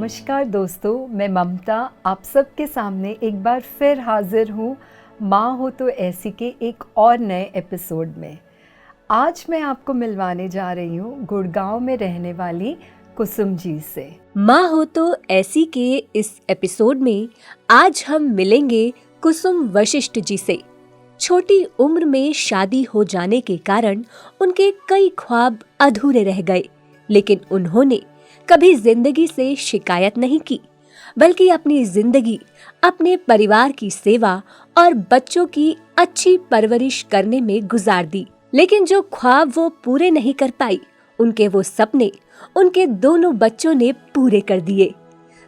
नमस्कार दोस्तों, मैं ममता आप सबके सामने एक बार फिर हाजिर हूँ माँ हो तो ऐसी के एक और नए एपिसोड में। आज मैं आपको मिलवाने जा रही हूँ गुड़गांव में रहने वाली कुसुम जी से। माँ हो तो ऐसी के इस एपिसोड में आज हम मिलेंगे कुसुम वशिष्ठ जी से। छोटी उम्र में शादी हो जाने के कारण उनके कई ख्वाब अधूरे रह गए, लेकिन उन्होंने कभी जिंदगी से शिकायत नहीं की, बल्कि अपनी जिंदगी अपने परिवार की सेवा और बच्चों की अच्छी परवरिश करने में गुजार दी। लेकिन जो ख्वाब वो पूरे नहीं कर पाई, उनके वो सपने उनके दोनों बच्चों ने पूरे कर दिए।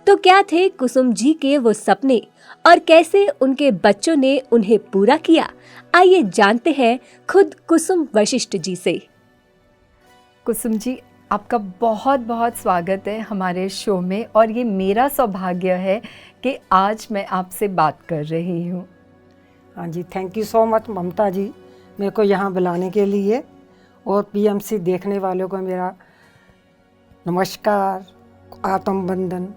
तो क्या थे कुसुम जी के वो सपने और कैसे उनके बच्चों ने उन्हें पूरा किया? आइए जानते हैं खुद कुसुम वशिष्ठ जी से। कुसुम जी, आपका बहुत बहुत स्वागत है हमारे शो में और ये मेरा सौभाग्य है कि आज मैं आपसे बात कर रही हूँ। हाँ जी, थैंक यू सो मच ममता जी मेरे को यहाँ बुलाने के लिए, और पीएमसी देखने वालों को मेरा नमस्कार, आत्म बंदन।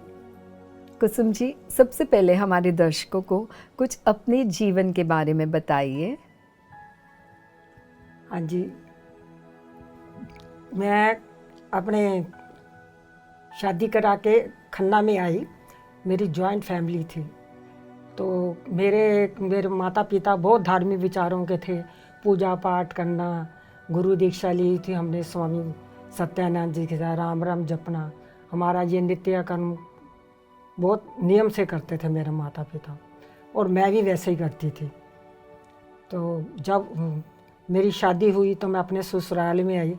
कुसुम जी, सबसे पहले हमारे दर्शकों को कुछ अपने जीवन के बारे में बताइए। हाँ जी, मैं अपने शादी करा के खन्ना में आई। मेरी जॉइंट फैमिली थी, तो मेरे माता पिता बहुत धार्मिक विचारों के थे। पूजा पाठ करना, गुरु दीक्षा ली थी हमने स्वामी सत्यानंद जी के साथ, राम राम जपना। हमारा ये नित्य कर्म बहुत नियम से करते थे मेरे माता पिता, और मैं भी वैसे ही करती थी। तो जब मेरी शादी हुई तो मैं अपने ससुराल में आई,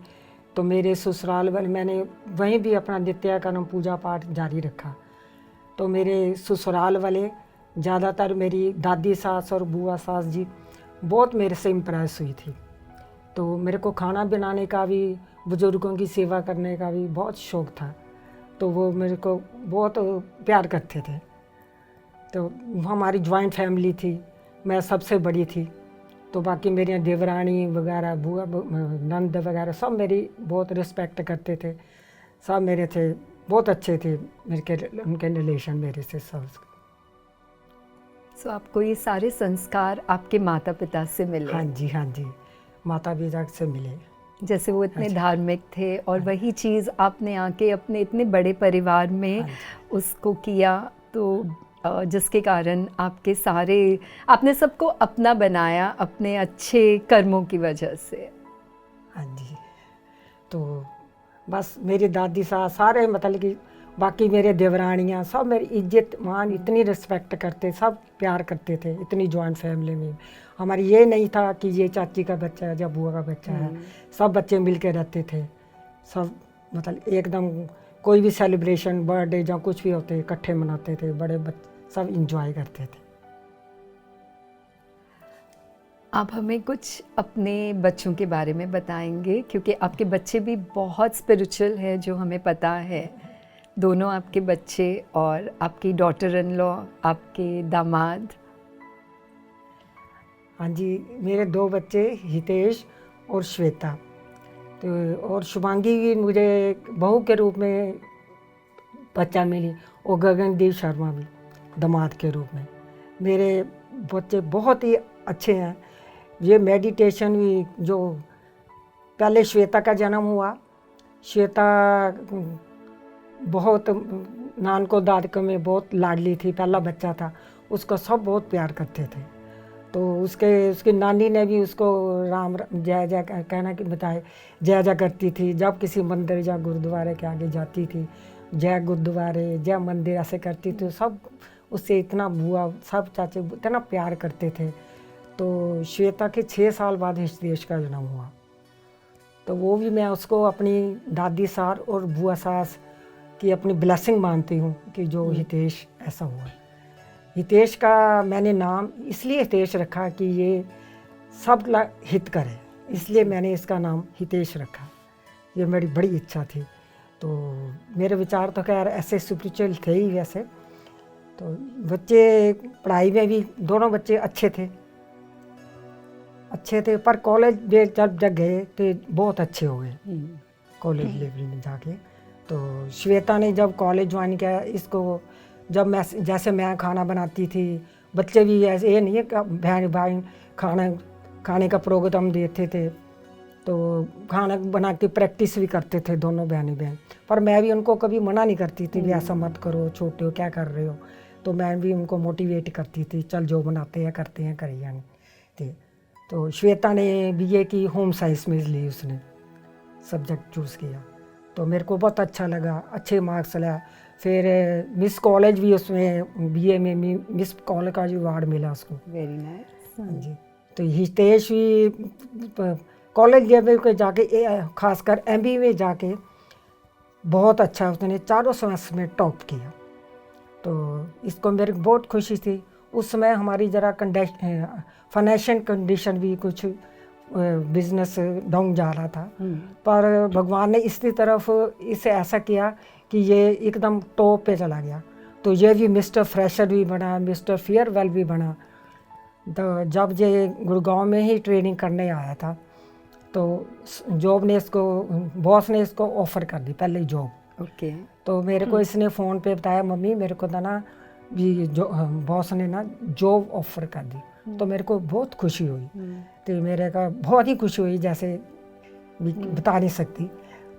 तो मेरे ससुराल वाले मैंने वहीं भी अपना नित्य कर्म पूजा पाठ जारी रखा। तो मेरे ससुराल वाले ज़्यादातर मेरी दादी सास और बुआ सास जी बहुत मेरे से इम्प्रेस हुई थी। तो मेरे को खाना बनाने का भी, बुज़ुर्गों की सेवा करने का भी बहुत शौक़ था, तो वो मेरे को बहुत प्यार करते थे। तो हमारी जॉइंट फैमिली थी, मैं सबसे बड़ी थी, तो बाकी मेरी देवरानी वगैरह, बुआ नंद वगैरह सब मेरी बहुत रिस्पेक्ट करते थे। सब मेरे थे, बहुत अच्छे थे उनके रिलेशन मेरे से सब। सो आपको ये सारे संस्कार आपके माता पिता से मिले? हाँ जी, हाँ जी, माता पिता से मिले। जैसे वो इतने धार्मिक थे और वही चीज़ आपने आके अपने इतने बड़े परिवार में उसको किया, तो जिसके कारण आपने सबको अपना बनाया अपने अच्छे कर्मों की वजह से। हाँ जी, तो बस मेरी दादी सास सारे, मतलब कि बाकी मेरे देवरानियाँ सब मेरी इज्जत मान, इतनी रिस्पेक्ट करते, सब प्यार करते थे। इतनी जॉइंट फैमिली में हमारी ये नहीं था कि ये चाची का बच्चा है या बुआ का बच्चा है, सब बच्चे मिल के रहते थे। सब मतलब एकदम कोई भी सेलिब्रेशन, बर्थडे या कुछ भी होते इकट्ठे मनाते थे, बड़े बच्चे सब इंजॉय करते थे। आप हमें कुछ अपने बच्चों के बारे में बताएंगे, क्योंकि आपके बच्चे भी बहुत स्पिरिचुअल है जो हमें पता है। दोनों आपके बच्चे और आपकी डॉटर इन लॉ, आपके दामाद। हाँ जी, मेरे 2 बच्चे हितेश और श्वेता, तो और शुभांगी भी मुझे बहू के रूप में बच्चा मिली, और गगनदीप शर्मा भी दामाद के रूप में। मेरे बच्चे बहुत ही अच्छे हैं। ये मेडिटेशन भी, जो पहले श्वेता का जन्म हुआ, श्वेता बहुत नान को दादके में बहुत लाडली थी, पहला बच्चा था, उसको सब बहुत प्यार करते थे। तो उसकी नानी ने भी उसको राम जय जय कहना कि बताए, जय जय करती थी। जब किसी मंदिर या गुरुद्वारे के आगे जाती थी, जय गुरुद्वारे जय मंदिर ऐसे करती थी। सब उससे इतना, बुआ सब चाचे इतना प्यार करते थे। तो श्वेता के 6 साल बाद हितेश का जन्म हुआ, तो वो भी मैं उसको अपनी दादी सास और बुआ सास की अपनी ब्लेसिंग मानती हूँ कि जो हितेश ऐसा हुआ। हितेश का मैंने नाम इसलिए हितेश रखा कि ये सब हित करे, इसलिए मैंने इसका नाम हितेश रखा। ये मेरी बड़ी इच्छा थी। तो मेरे विचार तो खैर ऐसे स्पिरिचुअल थे ही वैसे। तो बच्चे पढ़ाई में भी दोनों बच्चे अच्छे थे, पर कॉलेज में जब गए तो बहुत अच्छे हो गए कॉलेज लेवल में जाके। तो श्वेता ने जब कॉलेज ज्वाइन किया, इसको जब मैं जैसे मैं खाना बनाती थी, बच्चे भी ऐसे, ये नहीं है कि बहन भाई खाने का प्रोग्राम देते थे, तो खाना बना के प्रैक्टिस भी करते थे दोनों बहन। पर मैं भी उनको कभी मना नहीं करती थी भी ऐसा मत करो, छोटे हो, क्या कर रहे हो। तो मैं भी उनको मोटिवेट करती थी, चल जो बनाते हैं करते हैं, करिए नहीं। तो श्वेता ने बीए की होम साइंस में ली, उसने सब्जेक्ट चूज़ किया, तो मेरे को बहुत अच्छा लगा, अच्छे मार्क्स लाया। फिर मिस कॉलेज भी उसमें बीए में मिस कॉलेज का जो अवार्ड मिला उसको। Very nice. हाँ जी। तो हितेश भी कॉलेज लेवल के जाके खासकर एमबीए में जाके बहुत अच्छा उसने चारों सेमेस्टर में टॉप किया। तो इसको मेरे को बहुत खुशी थी। उस समय हमारी ज़रा फाइनेंशियल कंडीशन भी कुछ बिजनेस डाउन जा रहा था, पर भगवान ने इसकी तरफ इसे ऐसा किया कि ये एकदम टॉप पे चला गया। तो ये भी मिस्टर फ्रेशर भी बना, मिस्टर फेयरवेल भी बना। तो जब ये गुड़गांव में ही ट्रेनिंग करने आया था, तो जॉब ने इसको, बॉस ने इसको ऑफ़र कर दी पहले जॉब। ओके। तो मेरे को इसने फ़ोन पे बताया, मम्मी मेरे को ना भी जो बॉस ने ना जॉब ऑफ़र कर दी। तो मेरे को बहुत खुशी हुई। तो मेरे का बहुत ही खुशी हुई, जैसे बता नहीं सकती।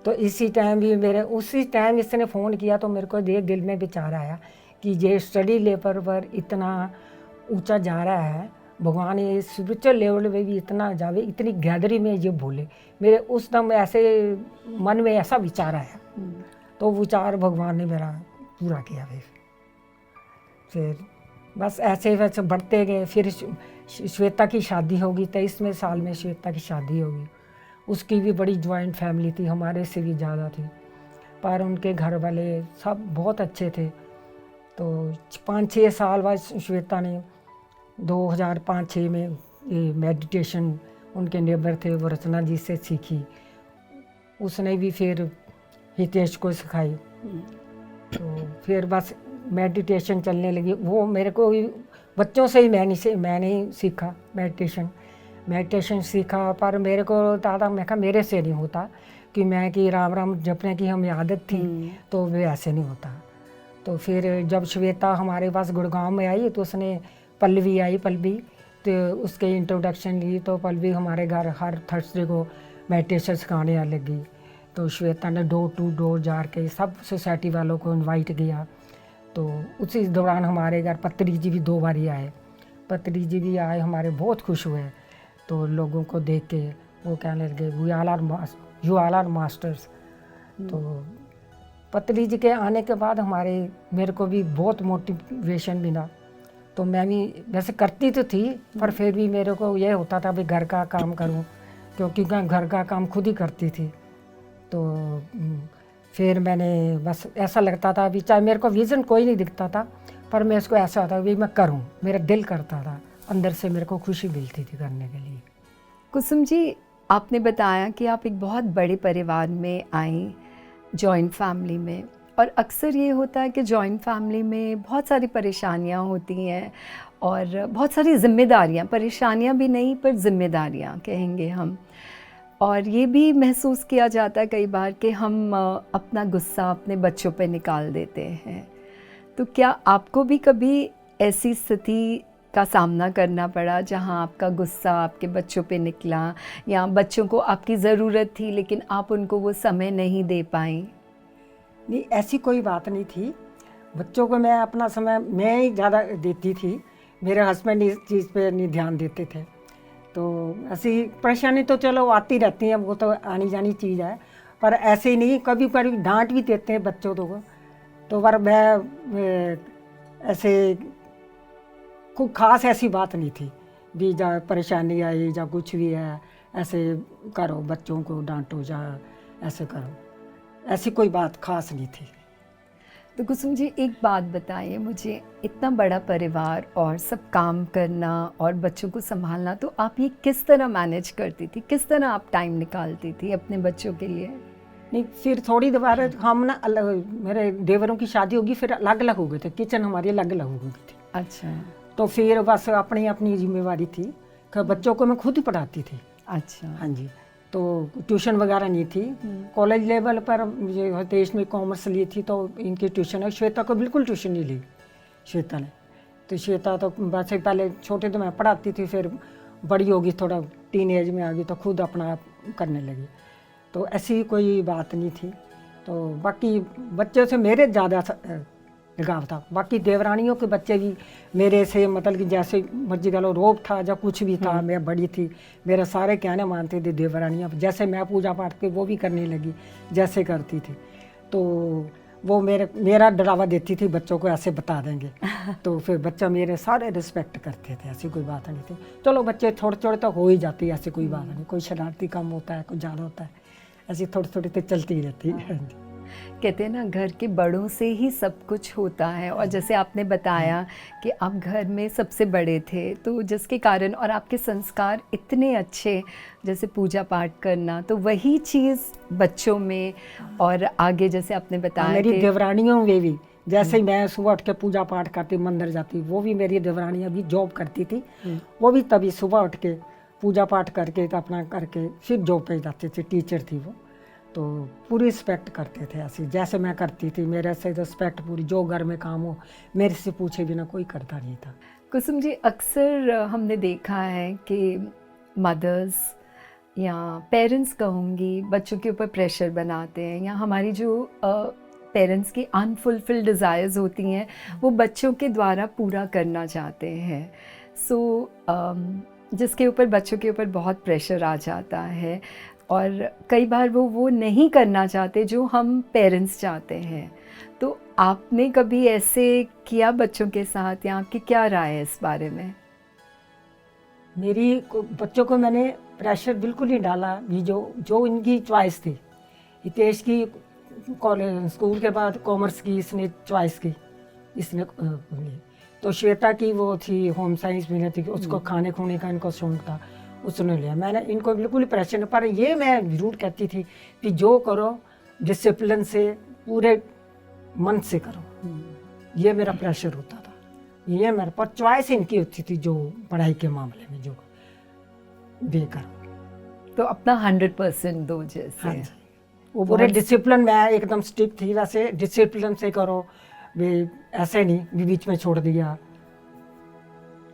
तो उसी टाइम इसने फ़ोन किया, तो मेरे को दिल में विचार आया कि ये स्टडी लेवल पर इतना ऊंचा जा रहा है, भगवान ये स्पिरिचुअल लेवल में भी इतना जावे, इतनी गैदरिंग में ये बोले। मेरे उस दम ऐसे मन में ऐसा विचार आया, तो विचार भगवान ने मेरा पूरा किया। फिर बस ऐसे वैसे बढ़ते गए। फिर श्वेता की शादी होगी, 23वें साल में श्वेता की शादी होगी। उसकी भी बड़ी जॉइंट फैमिली थी, हमारे से भी ज़्यादा थी, पर उनके घर वाले सब बहुत अच्छे थे। तो 5-6 साल बाद श्वेता ने 2005-6 में ये मेडिटेशन, उनके नेबर थे वो रचना जी से सीखी। उसने भी फिर हितेश को सिखाई। तो फिर बस मेडिटेशन चलने लगी। वो मेरे को बच्चों से ही मैंने ही सीखा मेडिटेशन सीखा। पर मेरे को दादा मैं कहा मेरे से नहीं होता, कि मैं कि राम राम जपने की हमें आदत थी, तो वे ऐसे नहीं होता। तो फिर जब श्वेता हमारे पास गुड़गांव में आई, तो उसने पल्लवी तो उसके इंट्रोडक्शन ली। तो पल्लवी हमारे घर हर थर्सडे को मेडिटेशन सिखाने लगी। तो श्वेता ने डोर टू डोर जा के सब सोसाइटी वालों को इनवाइट किया। तो उसी दौरान हमारे घर पत्री जी भी 2 बार ही आए। पत्री जी भी आए, हमारे बहुत खुश हुए। तो लोगों को देख के वो कहने लगे यू ऑल आर मास्टर्स। तो पत्री जी के आने के बाद मेरे को भी बहुत मोटिवेशन मिला। तो मैं भी वैसे करती तो थी, पर फिर भी मेरे को ये होता था भी घर का काम करूं, क्योंकि मैं घर का काम खुद ही करती थी। तो फिर मैंने बस ऐसा लगता था भी, चाहे मेरे को विज़न कोई नहीं दिखता था, पर मैं इसको ऐसा होता भी मैं करूं, मेरा दिल करता था, अंदर से मेरे को खुशी मिलती थी करने के लिए। कुसुम जी, आपने बताया कि आप एक बहुत बड़े परिवार में आई, जॉइंट फैमिली में, और अक्सर ये होता है कि जॉइंट फैमिली में बहुत सारी परेशानियां होती हैं और बहुत सारी जिम्मेदारियां, परेशानियां भी नहीं पर जिम्मेदारियां कहेंगे हम। और ये भी महसूस किया जाता है कई बार कि हम अपना गुस्सा अपने बच्चों पे निकाल देते हैं। तो क्या आपको भी कभी ऐसी स्थिति का सामना करना पड़ा जहां आपका गुस्सा आपके बच्चों पे निकला, या बच्चों को आपकी ज़रूरत थी लेकिन आप उनको वो समय नहीं दे पाई? नहीं, ऐसी कोई बात नहीं थी। बच्चों को मैं अपना समय मैं ही ज़्यादा देती थी, मेरे हस्बैंड इस चीज़ पे नहीं ध्यान देते थे। तो ऐसी परेशानी तो चलो आती रहती है, वो तो आनी जानी चीज़ है, पर ऐसे ही नहीं, कभी कभी डांट भी देते हैं बच्चों को। तो पर मैं ऐसे कोई ख़ास ऐसी बात नहीं थी भी जा परेशानी आई या कुछ भी है ऐसे करो, बच्चों को डांटो या ऐसे करो, ऐसी कोई बात ख़ास नहीं थी। तो कुसुम जी, एक बात बताइए मुझे, इतना बड़ा परिवार और सब काम करना और बच्चों को संभालना, तो आप ये किस तरह मैनेज करती थी, किस तरह आप टाइम निकालती थी अपने बच्चों के लिए? नहीं, फिर थोड़ी देर हम ना मेरे देवरों की शादी होगी, फिर अलग अलग हो गए थे, किचन हमारी अलग अलग हो गई थी। अच्छा। तो फिर बस अपनी अपनी जिम्मेवारी थी कि बच्चों को मैं खुद ही पढ़ाती थी। अच्छा। हाँ जी। तो ट्यूशन वगैरह नहीं थी। कॉलेज लेवल पर ये देश में कॉमर्स ली थी तो इनकी ट्यूशन है। श्वेता को बिल्कुल ट्यूशन नहीं ली श्वेता ने। तो श्वेता तो वैसे पहले छोटे तो मैं पढ़ाती थी, फिर बड़ी होगी थोड़ा टीन एज में आ गई तो खुद अपना आप करने लगी। तो ऐसी कोई बात नहीं थी। तो बाकी बच्चों से मेरे ज़्यादा लगाव था। बाकी देवरानियों के बच्चे भी मेरे से मतलब कि जैसे मर्जी का लो रोब था जब कुछ भी था, मैं बड़ी थी, मेरा सारे कहने मानते थे देवरानियाँ। जैसे मैं पूजा पाठ के वो भी करने लगी जैसे करती थी। तो वो मेरा डरावा देती थी बच्चों को ऐसे बता देंगे तो फिर बच्चा मेरे सारे रिस्पेक्ट करते थे, ऐसी कोई बात नहीं थी। चलो बच्चे थोड़े थोड़े तो हो ही जाती है, ऐसी कोई बात नहीं। कोई शरारती कम होता है, कोई ज़्यादा होता है, ऐसी थोड़ी थोड़ी तो चलती ही रहती है। कहते हैं ना घर के बड़ों से ही सब कुछ होता है। और जैसे आपने बताया कि आप घर में सबसे बड़े थे, तो जिसके कारण और आपके संस्कार इतने अच्छे, जैसे पूजा पाठ करना, तो वही चीज़ बच्चों में और आगे जैसे आपने बताया मेरी देवरानियों में भी जैसे ही मैं सुबह उठ के पूजा पाठ करती, मंदिर जाती, वो भी मेरी देवरानियाँ भी जॉब करती थी। वो भी तभी सुबह उठ के पूजा पाठ करके अपना करके फिर जॉब पे जाते थे। टीचर थी वो, तो पूरी रिस्पेक्ट करते थे ऐसे जैसे मैं करती थी। मेरे से रिस्पेक्ट पूरी, जो घर में काम हो मेरे से पूछे बिना कोई करता नहीं था। कुसुम जी, अक्सर हमने देखा है कि मदर्स या पेरेंट्स कहूँगी बच्चों के ऊपर प्रेशर बनाते हैं, या हमारी जो पेरेंट्स की अनफुलफिल्ड डिज़ायर्स होती हैं वो बच्चों के द्वारा पूरा करना चाहते हैं। जिसके ऊपर बच्चों के ऊपर बहुत प्रेशर आ जाता है और कई बार वो नहीं करना चाहते जो हम पेरेंट्स चाहते हैं। तो आपने कभी ऐसे किया बच्चों के साथ, या आपकी क्या राय है इस बारे में? बच्चों को मैंने प्रेशर बिल्कुल नहीं डाला। ये जो इनकी चॉइस थी, हितेश की कॉलेज स्कूल के बाद कॉमर्स की इसने चॉइस की, इसने तो श्वेता की वो थी होम साइंस में थी, उसको खाने खूने का इनको शौक था, उसने लिया। मैंने इनको बिल्कुल ही प्रेशर नहीं, पर ये मैं जरूर कहती थी कि जो करो डिसिप्लिन से, पूरे मन से करो। ये मेरा प्रेशर होता था, ये मेरे पर चॉइस इनकी होती थी जो पढ़ाई के मामले में जो दे करो, तो अपना 100% दो जैसे। हाँ, वो पूरे डिसिप्लिन, मैं एकदम स्ट्रिक्ट थी, वैसे डिसिप्लिन से करो, भी ऐसे नहीं भी बीच में छोड़ दिया।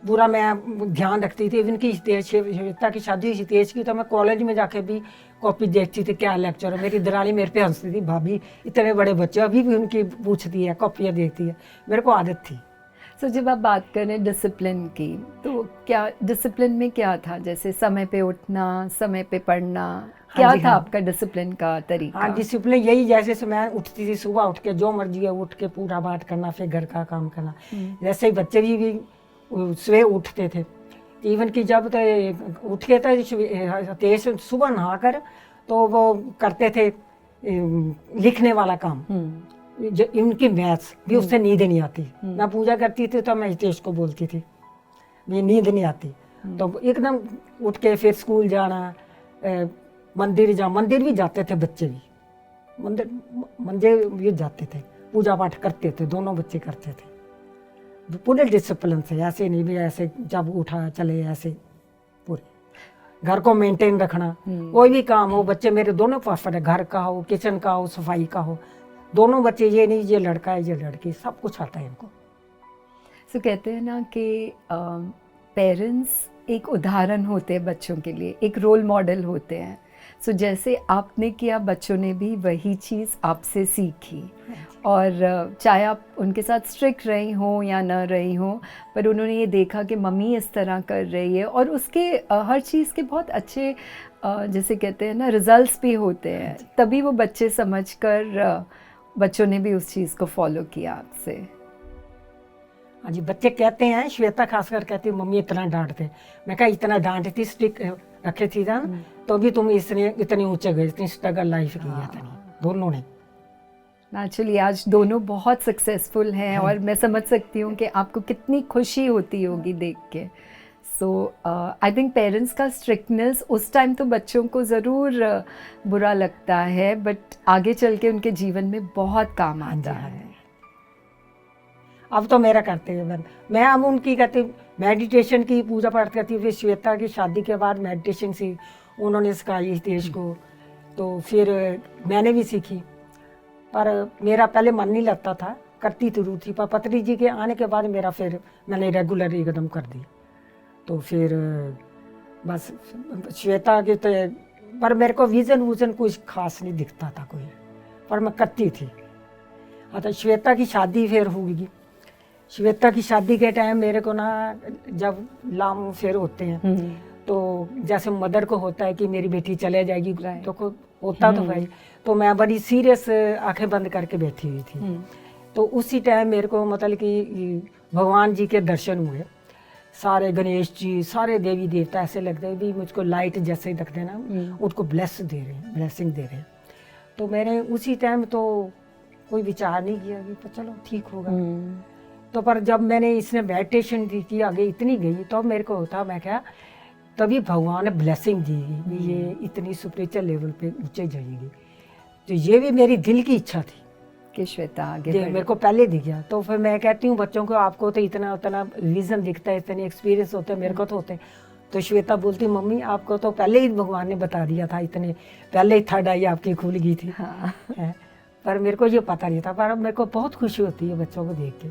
पूरा मैं ध्यान रखती थी। इनकी श्वेता की शादी हुई हितेश की, तो मैं कॉलेज में जाके भी कॉपी देखती थी क्या लेक्चर है। मेरी दरानी मेरे पे हंसती थी, भाभी इतने बड़े बच्चे अभी भी उनकी पूछती है, कॉपियाँ देखती है। मेरे को आदत थी। जब आप बात करें डिसिप्लिन की, तो क्या डिसिप्लिन में क्या था? जैसे समय पे उठना, समय पे पढ़ना, क्या था आपका डिसिप्लिन का तरीका? हाँ, डिसिप्लिन यही, जैसे से मैं उठती थी सुबह, उठ के जो मर्जी है उठ के पूरा बात करना, फिर घर का काम करना। जैसे ही बच्चे भी सुबह उठते थे, इवन कि जब उठ के तेज सुबह नहा कर तो वो करते थे लिखने वाला काम। जो इनकी मैथ्स भी, उससे नींद नहीं आती। मैं पूजा करती थी तो मैं हितेश को बोलती थी ये नींद नहीं आती, तो एकदम उठ के फिर स्कूल जाना, मंदिर भी जाते थे बच्चे भी, मंदिर भी जाते थे, पूजा पाठ करते थे, दोनों बच्चे करते थे पूरे डिसिप्लिन से। ऐसे नहीं भी ऐसे जब उठा चले, ऐसे पूरे घर को मेंटेन रखना। कोई भी काम हो, बच्चे मेरे दोनों परफेक्ट है, घर का हो, किचन का हो, सफाई का हो, दोनों बच्चे, ये नहीं ये लड़का है ये लड़की, सब कुछ आता है इनको। कहते हैं ना कि पेरेंट्स एक उदाहरण होते हैं बच्चों के लिए, एक रोल मॉडल होते हैं। जैसे आपने किया, बच्चों ने भी वही चीज़ आपसे सीखी। और चाहे आप उनके साथ स्ट्रिक्ट रही हो या न रही हो, पर उन्होंने ये देखा कि मम्मी इस तरह कर रही है, और उसके हर चीज़ के बहुत अच्छे जैसे कहते हैं ना रिजल्ट्स भी होते हैं। तभी वो बच्चे समझकर बच्चों ने भी उस चीज़ को फॉलो किया आपसे। हाँ जी, बच्चे कहते हैं, श्वेता खासकर कहती है मम्मी इतना डांटते। मैं कहा इतना डांटती, स्टिक रखे थी ना, तो भी तुम इतनी ऊंचे गए, इतनी स्ट्रगल लाइफ की है दोनों ने। एक्चुअली आज दोनों बहुत सक्सेसफुल हैं, और मैं समझ सकती हूँ कि आपको कितनी खुशी होती होगी देख के। आई थिंक पेरेंट्स का स्ट्रिक्टनेस उस टाइम तो बच्चों को ज़रूर बुरा लगता है, बट आगे चल के उनके जीवन में बहुत काम आता है। अब तो मेरा करते हैं मैं अब उनकी कहती मेडिटेशन की, पूजा पाठ करती हूँ। फिर श्वेता की शादी के बाद मेडिटेशन सी, उन्होंने सिखाई हितेश को, तो फिर मैंने भी सीखी। पर मेरा पहले मन नहीं लगता था, करती जरूर थी, पर पत्री जी के आने के बाद मेरा फिर मैंने रेगुलर एकदम कर दिया। तो फिर बस श्वेता के तो, पर मेरे को विजन कुछ खास नहीं दिखता था कोई, पर मैं करती थी। अच्छा, श्वेता की शादी फिर होगी। श्वेता की शादी के टाइम मेरे को ना, जब लाम फेर होते हैं तो जैसे मदर को होता है कि मेरी बेटी चले जाएगी, तो को होता तो भाई, तो मैं बड़ी सीरियस आंखें बंद करके बैठी हुई थी। तो उसी टाइम मेरे को मतलब कि भगवान जी के दर्शन हुए, सारे गणेश जी, सारे देवी देवता ऐसे लगते हैं भी मुझको लाइट जैसे लगते हैं ना, उनको ब्लेसिंग दे रहे हैं। तो मैंने उसी टाइम तो कोई विचार नहीं किया कि तो चलो ठीक होगा। तो पर जब मैंने इसने मेडिटेशन की आगे इतनी गई, तो मेरे को होता, मैं क्या, तभी भगवान ने ब्लेसिंग दी कि ये इतनी स्पिरिचुअल लेवल पे ऊंचे जाएगी। तो ये भी मेरी दिल की इच्छा थी कि श्वेता आगे मेरे को पहले दिख गया। तो फिर मैं कहती हूँ बच्चों को, आपको तो इतना उतना विजन दिखता है, इतने एक्सपीरियंस होते हैं, मेरे को तो होते हैं। तो श्वेता बोलती, मम्मी आपको तो पहले ही भगवान ने बता दिया था, इतने पहले ही थर्ड आई आपकी खुल गई थी। हाँ। पर मेरे को ये पता नहीं था, पर मेरे को बहुत खुशी होती है बच्चों को देख के।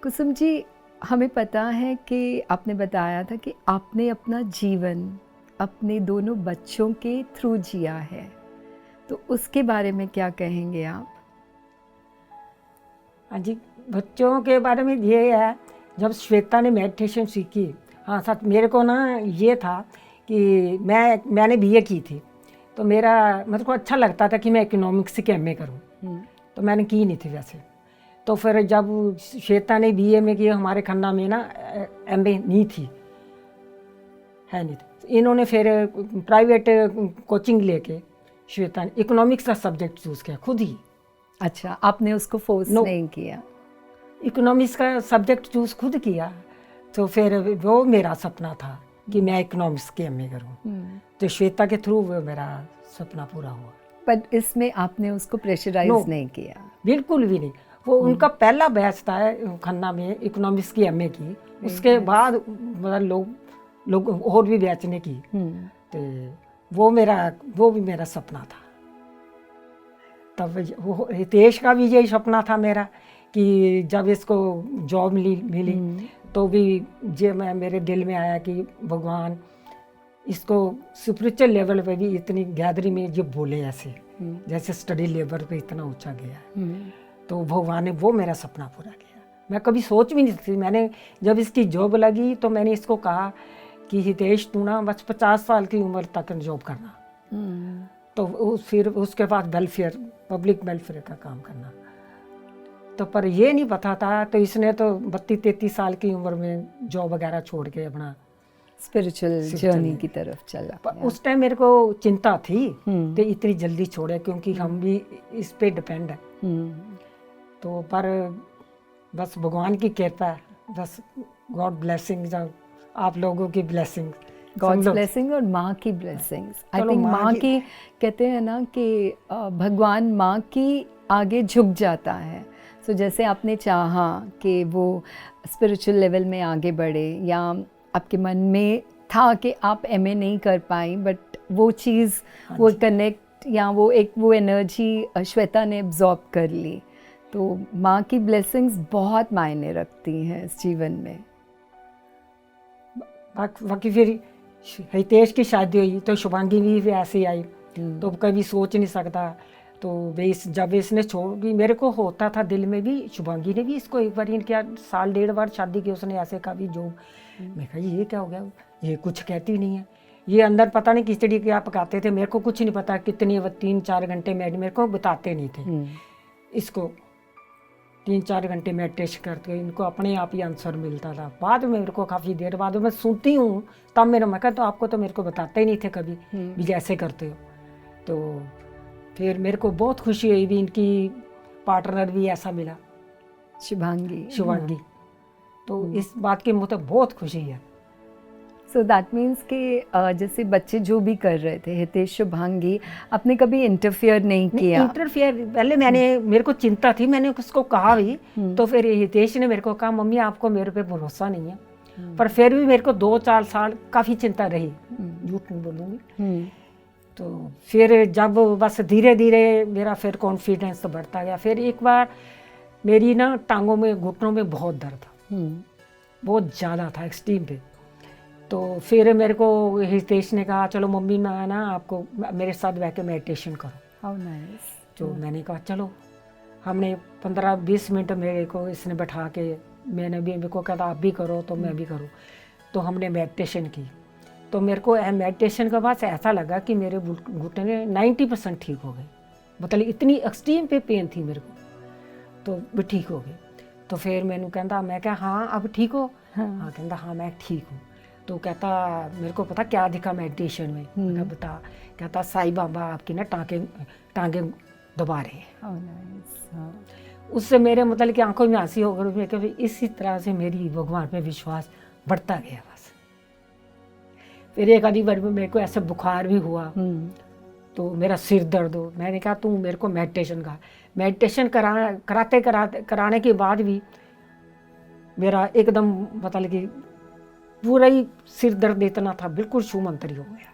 कुसुम जी, हमें पता है कि आपने बताया था कि आपने अपना जीवन अपने दोनों बच्चों के थ्रू जिया है, तो उसके बारे में क्या कहेंगे आप? हाँ जी, बच्चों के बारे में ये है, जब श्वेता ने मेडिटेशन सीखी, हाँ सच मेरे को ना ये था कि मैंने बीए की थी, तो मेरे को अच्छा लगता था कि मैं इकोनॉमिक्स के एमए करूँ, तो मैंने की नहीं थी वैसे। तो फिर जब श्वेता ने बीए में किया, हमारे खन्ना में ना एमए नहीं थी, है नहीं थी। इन्होंने फिर प्राइवेट कोचिंग लेके श्वेता ने इकोनॉमिक्स का सब्जेक्ट चूज़ किया खुद ही। अच्छा, आपने उसको फोर्स नहीं किया? इकोनॉमिक्स का सब्जेक्ट चूज़ खुद किया। तो फिर वो मेरा सपना था कि मैं इकोनॉमिक्स के एमए करूँ, तो श्वेता के थ्रू वो मेरा सपना पूरा हुआ। पर इसमें आपने उसको प्रेशराइज नहीं किया? बिल्कुल भी नहीं। वो उनका पहला बैच था खन्ना में इकोनॉमिक्स की एमए की, उसके बाद मतलब लोग और भी बैच ने की। तो वो भी मेरा सपना था। तब वो हितेश का भी यही सपना था मेरा कि जब इसको जॉब मिली तो भी मेरे दिल में आया कि भगवान इसको स्पिरिचुअल लेवल पे भी इतनी गैदरिंग में जो बोले ऐसे, जैसे स्टडी लेवल पे इतना ऊंचा गया, तो भगवान ने वो मेरा सपना पूरा किया। मैं कभी सोच भी नहीं थी। मैंने जब इसकी जॉब लगी तो मैंने इसको कहा कि हितेश तू ना बस 50 साल की उम्र तक जॉब करना, तो फिर उसके बाद पब्लिक वेलफेयर का काम करना। तो पर ये नहीं पता था, तो इसने तो 32-33 साल की उम्र में जॉब वगैरह छोड़ के अपना स्पिरिचुअल जर्नी की तरफ चला। उस टाइम मेरे को चिंता थी तो इतनी जल्दी छोड़े, क्योंकि हम भी इस पे डिपेंड है। तो पर बस भगवान की कृपा है, बस गॉड ब्लेसिंग, आप लोगों की ब्लेसिंग, गॉड्स ब्लेसिंग और माँ की ब्लेसिंग्स। आई थिंक माँ की कहते हैं ना कि भगवान माँ की आगे झुक जाता है। सो जैसे आपने चाहा कि वो स्पिरिचुअल लेवल में आगे बढ़े, या आपके मन में था कि आप एमए नहीं कर पाई, बट वो चीज़, वो कनेक्ट या वो एनर्जी श्वेता ने एब्जॉर्ब कर ली, तो माँ की ब्लेसिंग्स बहुत मायने रखती हैं इस जीवन में। बाकी फिर हितेश की शादी हुई तो शुभांगी भी ऐसे आई, तो कभी सोच नहीं सकता। तो जब इसने छोड़ दी, मेरे को होता था दिल में भी, शुभांगी ने भी इसको एक बार क्या 1.5 साल शादी की, उसने ऐसे कहा भी जो, मैं कहा ये क्या हो गया, ये कुछ कहती नहीं है, ये अंदर पता नहीं खिचड़ी क्या पकाते थे, मेरे को कुछ नहीं पता कितनी 3-4 घंटे मेरे को बताते नहीं थे। इसको 3-4 घंटे मेडिटेशन करते, इनको अपने आप ही आंसर मिलता था। बाद में मेरे को काफ़ी देर बाद मैं सुनती हूँ, तब मैं कहा तो आपको तो मेरे को बताते ही नहीं थे कभी भी जैसे करते हो। तो फिर मेरे को बहुत खुशी हुई भी, इनकी पार्टनर भी ऐसा मिला, शुभांगी। तो इस बात की मुझे बहुत खुशी है। सो दैट मीन्स कि जैसे बच्चे जो भी कर रहे थे, हितेश, शुभांगी, आपने कभी इंटरफियर नहीं किया? इंटरफियर पहले मेरे को चिंता थी, मैंने उसको कहा भी, तो फिर हितेश ने मेरे को कहा मम्मी आपको मेरे पे भरोसा नहीं है, पर फिर भी मेरे को 2-4 साल काफ़ी चिंता रही, झूठ नहीं बोलूँगी। तो फिर जब बस धीरे धीरे मेरा फिर कॉन्फिडेंस तो बढ़ता गया। फिर एक बार मेरी ना टांगों में, घुटनों में बहुत दर्द था, बहुत ज़्यादा था, एक्सट्रीम पे। तो फिर मेरे को हितेश ने कहा चलो मम्मी मैं ना आपको मेरे साथ बैठ के मेडिटेशन करो। How nice. तो मैंने कहा चलो। हमने 15-20 मिनट मेरे को इसने बैठा के, मैंने भी, मेरे को कहता आप भी करो तो मैं भी करूँ। तो हमने मेडिटेशन की। तो मेरे को मेडिटेशन के बाद ऐसा लगा कि मेरे घुटने 90% ठीक हो गए, मतलब इतनी एक्सट्रीम पे पेन थी मेरे को, तो भी ठीक हो गए। तो फिर मैंने कहता, मैं क्या हाँ अब ठीक हो? हाँ कहता हाँ मैं ठीक हूँ। तो कहता मेरे को पता क्या दिखा मेडिटेशन में? मैं बता। कहता साईं बाबा आपकी ना टांगे दबा रहे हैं। उससे मेरे मतलब कि आंखों में आंसू हो गए। इसी तरह से मेरी भगवान पे विश्वास बढ़ता गया बस। फिर एक आधी बार मेरे को ऐसे बुखार भी हुआ, तो मेरा सिर दर्द हो। मैंने कहा तू मेरे को मेडिटेशन कराने के बाद भी मेरा एकदम मतलब कि पूरा ही सिर दर्द इतना था, बिल्कुल छूमंतरी हो गया।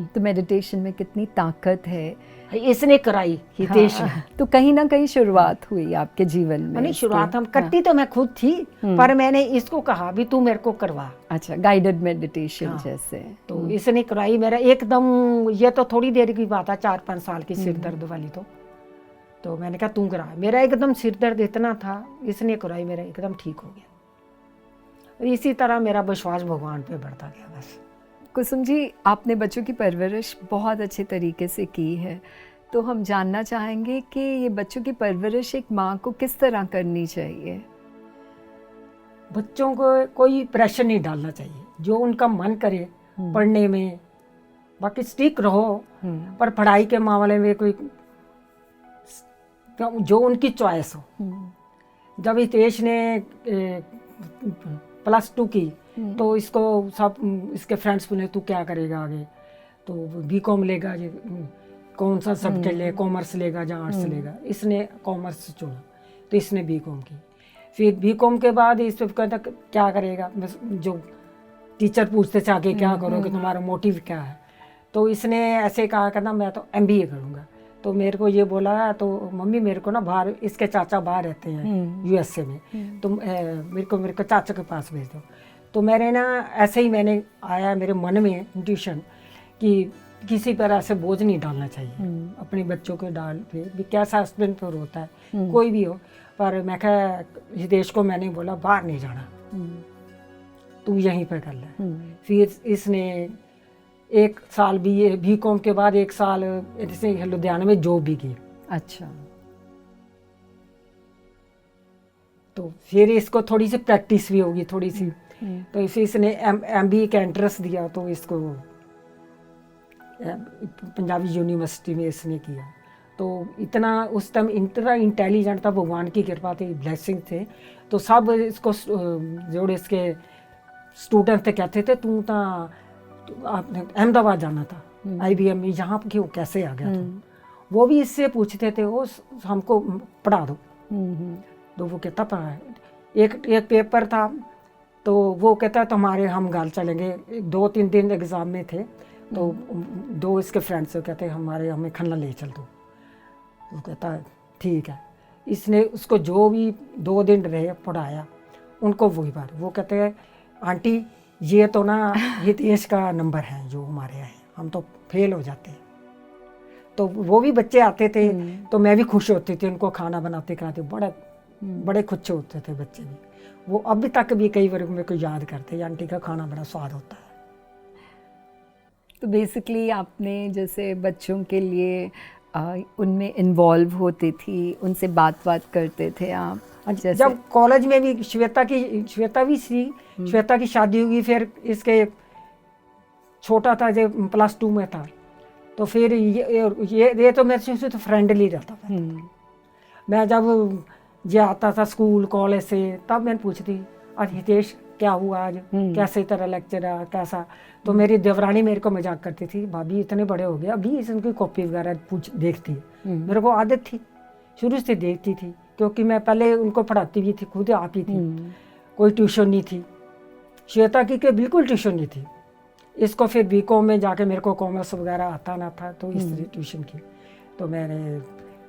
तो मेडिटेशन में कितनी ताकत है, इसने कराई हितेश ने। तो कहीं ना कहीं शुरुआत हुई आपके जीवन में। नहीं, शुरुआत हम करती तो मैं खुद थी, पर मैंने इसको कहा भी तू मेरे को करवा। अच्छा, गाइडेड मेडिटेशन जैसे। तो इसने कराई मेरा एकदम। ये तो थोड़ी देर की बात है, 4-5 साल की सिर दर्द वाली। तो मैंने कहा तू करा। मेरा एकदम सिर दर्द इतना था, इसने कराई, मेरा एकदम ठीक हो गया। इसी तरह मेरा विश्वास भगवान पे बढ़ता गया बस। कुसुम जी, आपने बच्चों की परवरिश बहुत अच्छे तरीके से की है, तो हम जानना चाहेंगे कि ये बच्चों की परवरिश एक माँ को किस तरह करनी चाहिए? बच्चों को कोई प्रेशर नहीं डालना चाहिए, जो उनका मन करे पढ़ने में, बाकी स्टिक रहो, पर पढ़ाई के मामले में कोई जो उनकी चॉइस हो। जब हितेश ने +2 की तो इसको सब इसके फ्रेंड्स बोले तू क्या करेगा आगे? तो बीकॉम लेगा, कौन सा सब्जेक्ट ले, कॉमर्स लेगा या आर्ट्स लेगा? इसने कॉमर्स चुना, तो इसने बीकॉम की। फिर बीकॉम के बाद इस पर कहता क्या करेगा, जो टीचर पूछते थे आगे क्या करोगे, तुम्हारा मोटिव क्या है? तो इसने ऐसे कहा कहता मैं तो MBA करूँगा। तो मेरे को ये बोला, तो मम्मी मेरे को ना बाहर, इसके चाचा बाहर रहते हैं USA में, तो मेरे को चाचा के पास भेज दो। तो मैंने ना ऐसे ही मैंने आया मेरे मन में इंट्यूशन कि किसी पर ऐसे बोझ नहीं डालना चाहिए अपने बच्चों के डाल पे भी, कैसा हस्बैंड पर होता है कोई भी हो। पर मैं कहा हितेश को मैंने बोला बाहर नहीं जाना, तू यहीं पर कर ले। फिर इसने 1 साल बीकॉम के बाद 1 साल जैसे लुधियाना में जॉब भी की। अच्छा। तो फिर इसको थोड़ी सी प्रैक्टिस भी होगी थोड़ी सी। तो फिर इसने MBA का एंट्रेंस दिया, तो इसको पंजाबी यूनिवर्सिटी में इसने किया। तो इतना उस टाइम इतना इंटेलिजेंट था, भगवान की कृपा थी, ब्लेसिंग थे। तो सब इसको जो इसके स्टूडेंट थे कहते थे तू तो आपने अहमदाबाद जाना था, IBM में, यहाँ क्यों कैसे आ गया तू? वो भी इससे पूछते थे, वो हमको पढ़ा दो। तो वो कहता पढ़ा। एक पेपर था, तो वो कहता तुम्हारे हम गाल चलेंगे। 2-3 दिन एग्ज़ाम में थे, तो 2 इसके फ्रेंड्स कहते हमें खन्ना ले चल दो। वो कहता ठीक है। इसने उसको जो भी 2 दिन रहे पढ़ाया उनको, वही बार वो कहते हैं आंटी ये तो ना हितेश का नंबर है जो हमारे हैं, हम तो फेल हो जाते हैं। तो वो भी बच्चे आते थे, तो मैं भी खुश होती थी, उनको खाना बनाते कराते, बड़े खुश होते थे बच्चे भी। वो अभी तक भी कई बार मेरे को याद करते हैं, आंटी का खाना बड़ा स्वाद होता है। तो बेसिकली आपने जैसे बच्चों के लिए उनमें इन्वॉल्व होती थी, उनसे बात करते थे आप? जब कॉलेज में भी श्वेता भी थी, श्वेता की शादी हुई, फिर इसके छोटा था जो +2 में था। तो फिर ये तो मेरे से तो फ्रेंडली रहता था। मैं जब ये आता था स्कूल कॉलेज से, तब मैंने पूछती आज हितेश क्या हुआ, आज कैसे तेरा लेक्चर है कैसा? तो मेरी देवरानी मेरे को मजाक करती थी, भाभी इतने बड़े हो गए अभी इनकी कॉपी वगैरह देखती है। मेरे को आदत थी, शुरू से देखती थी, क्योंकि मैं पहले उनको पढ़ाती भी थी, खुद आप ही थी। कोई ट्यूशन नहीं थी। श्वेता की के बिल्कुल ट्यूशन नहीं थी। इसको फिर बीकॉम में जाके मेरे को कॉमर्स वगैरह आता ना था, तो इस तरह ट्यूशन की। तो मैंने,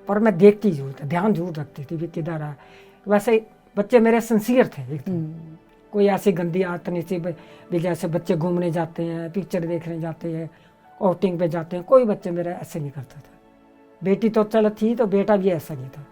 पर मैं देखती जरूर था, ध्यान जरूर रखती थी भी किधर आ। वैसे बच्चे मेरे सिंसियर थे एकदम, कोई ऐसी गंदी आदत नहीं थी भी जैसे बच्चे घूमने जाते हैं, पिक्चर देखने जाते हैं, आउटिंग पे जाते हैं, कोई बच्चे मेरा ऐसे नहीं करता था। बेटी तो चलो थी, तो बेटा भी ऐसा नहीं था।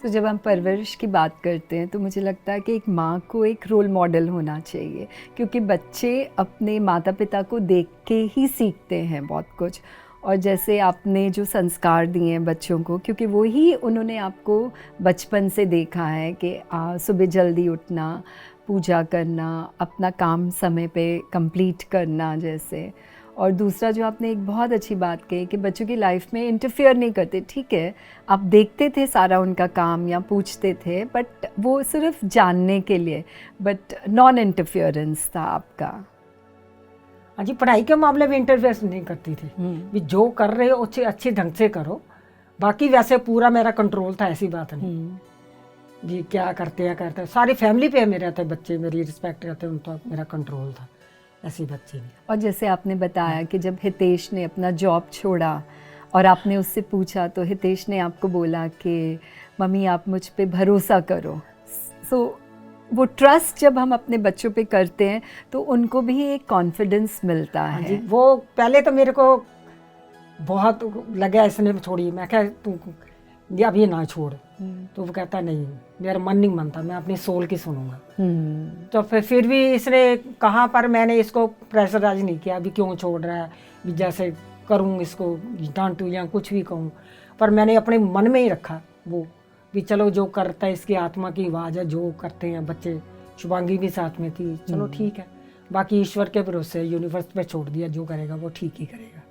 तो जब हम परवरिश की बात करते हैं तो मुझे लगता है कि एक माँ को एक रोल मॉडल होना चाहिए, क्योंकि बच्चे अपने माता पिता को देख के ही सीखते हैं बहुत कुछ। और जैसे आपने जो संस्कार दिए हैं बच्चों को, क्योंकि वो ही उन्होंने आपको बचपन से देखा है कि सुबह जल्दी उठना, पूजा करना, अपना काम समय पे कंप्लीट करना जैसे। और दूसरा जो आपने एक बहुत अच्छी बात कही कि बच्चों की लाइफ में इंटरफेयर नहीं करते। ठीक है, आप देखते थे सारा उनका काम या पूछते थे, बट वो सिर्फ जानने के लिए, बट नॉन इंटरफेरेंस था आपका। हाँ जी, पढ़ाई के मामले में इंटरफेयर नहीं करती थी भी जो कर रहे हो अच्छे ढंग से करो। बाकी वैसे पूरा मेरा कंट्रोल था, ऐसी बात नहीं जी क्या करते हैं सारी फैमिली पे मेरे थे बच्चे, मेरी रिस्पेक्ट करते उन तो मेरा कंट्रोल था, ऐसे बच्चे नहीं। और जैसे आपने बताया कि जब हितेश ने अपना जॉब छोड़ा और आपने उससे पूछा, तो हितेश ने आपको बोला कि मम्मी आप मुझ पे भरोसा करो। सो वो ट्रस्ट जब हम अपने बच्चों पे करते हैं तो उनको भी एक कॉन्फिडेंस मिलता है। जी, वो पहले तो मेरे को बहुत लगा इसने छोड़ी, मैं कहा तू अब ये ना छोड़, तो वो कहता नहीं मेरा मन नहीं मानता, मैं अपनी सोल की सुनूंगा। तो फिर भी इसने कहा, पर मैंने इसको प्रेशराइज नहीं किया भी क्यों छोड़ रहा है, भी जैसे करूँ इसको डांटूँ या कुछ भी कहूँ, पर मैंने अपने मन में ही रखा वो भी चलो जो करता है इसकी आत्मा की आवाज़ है, जो करते हैं बच्चे। शुभांगी भी साथ में थी, चलो ठीक है, बाकी ईश्वर के भरोसे यूनिवर्स पे छोड़ दिया, जो करेगा वो ठीक ही करेगा।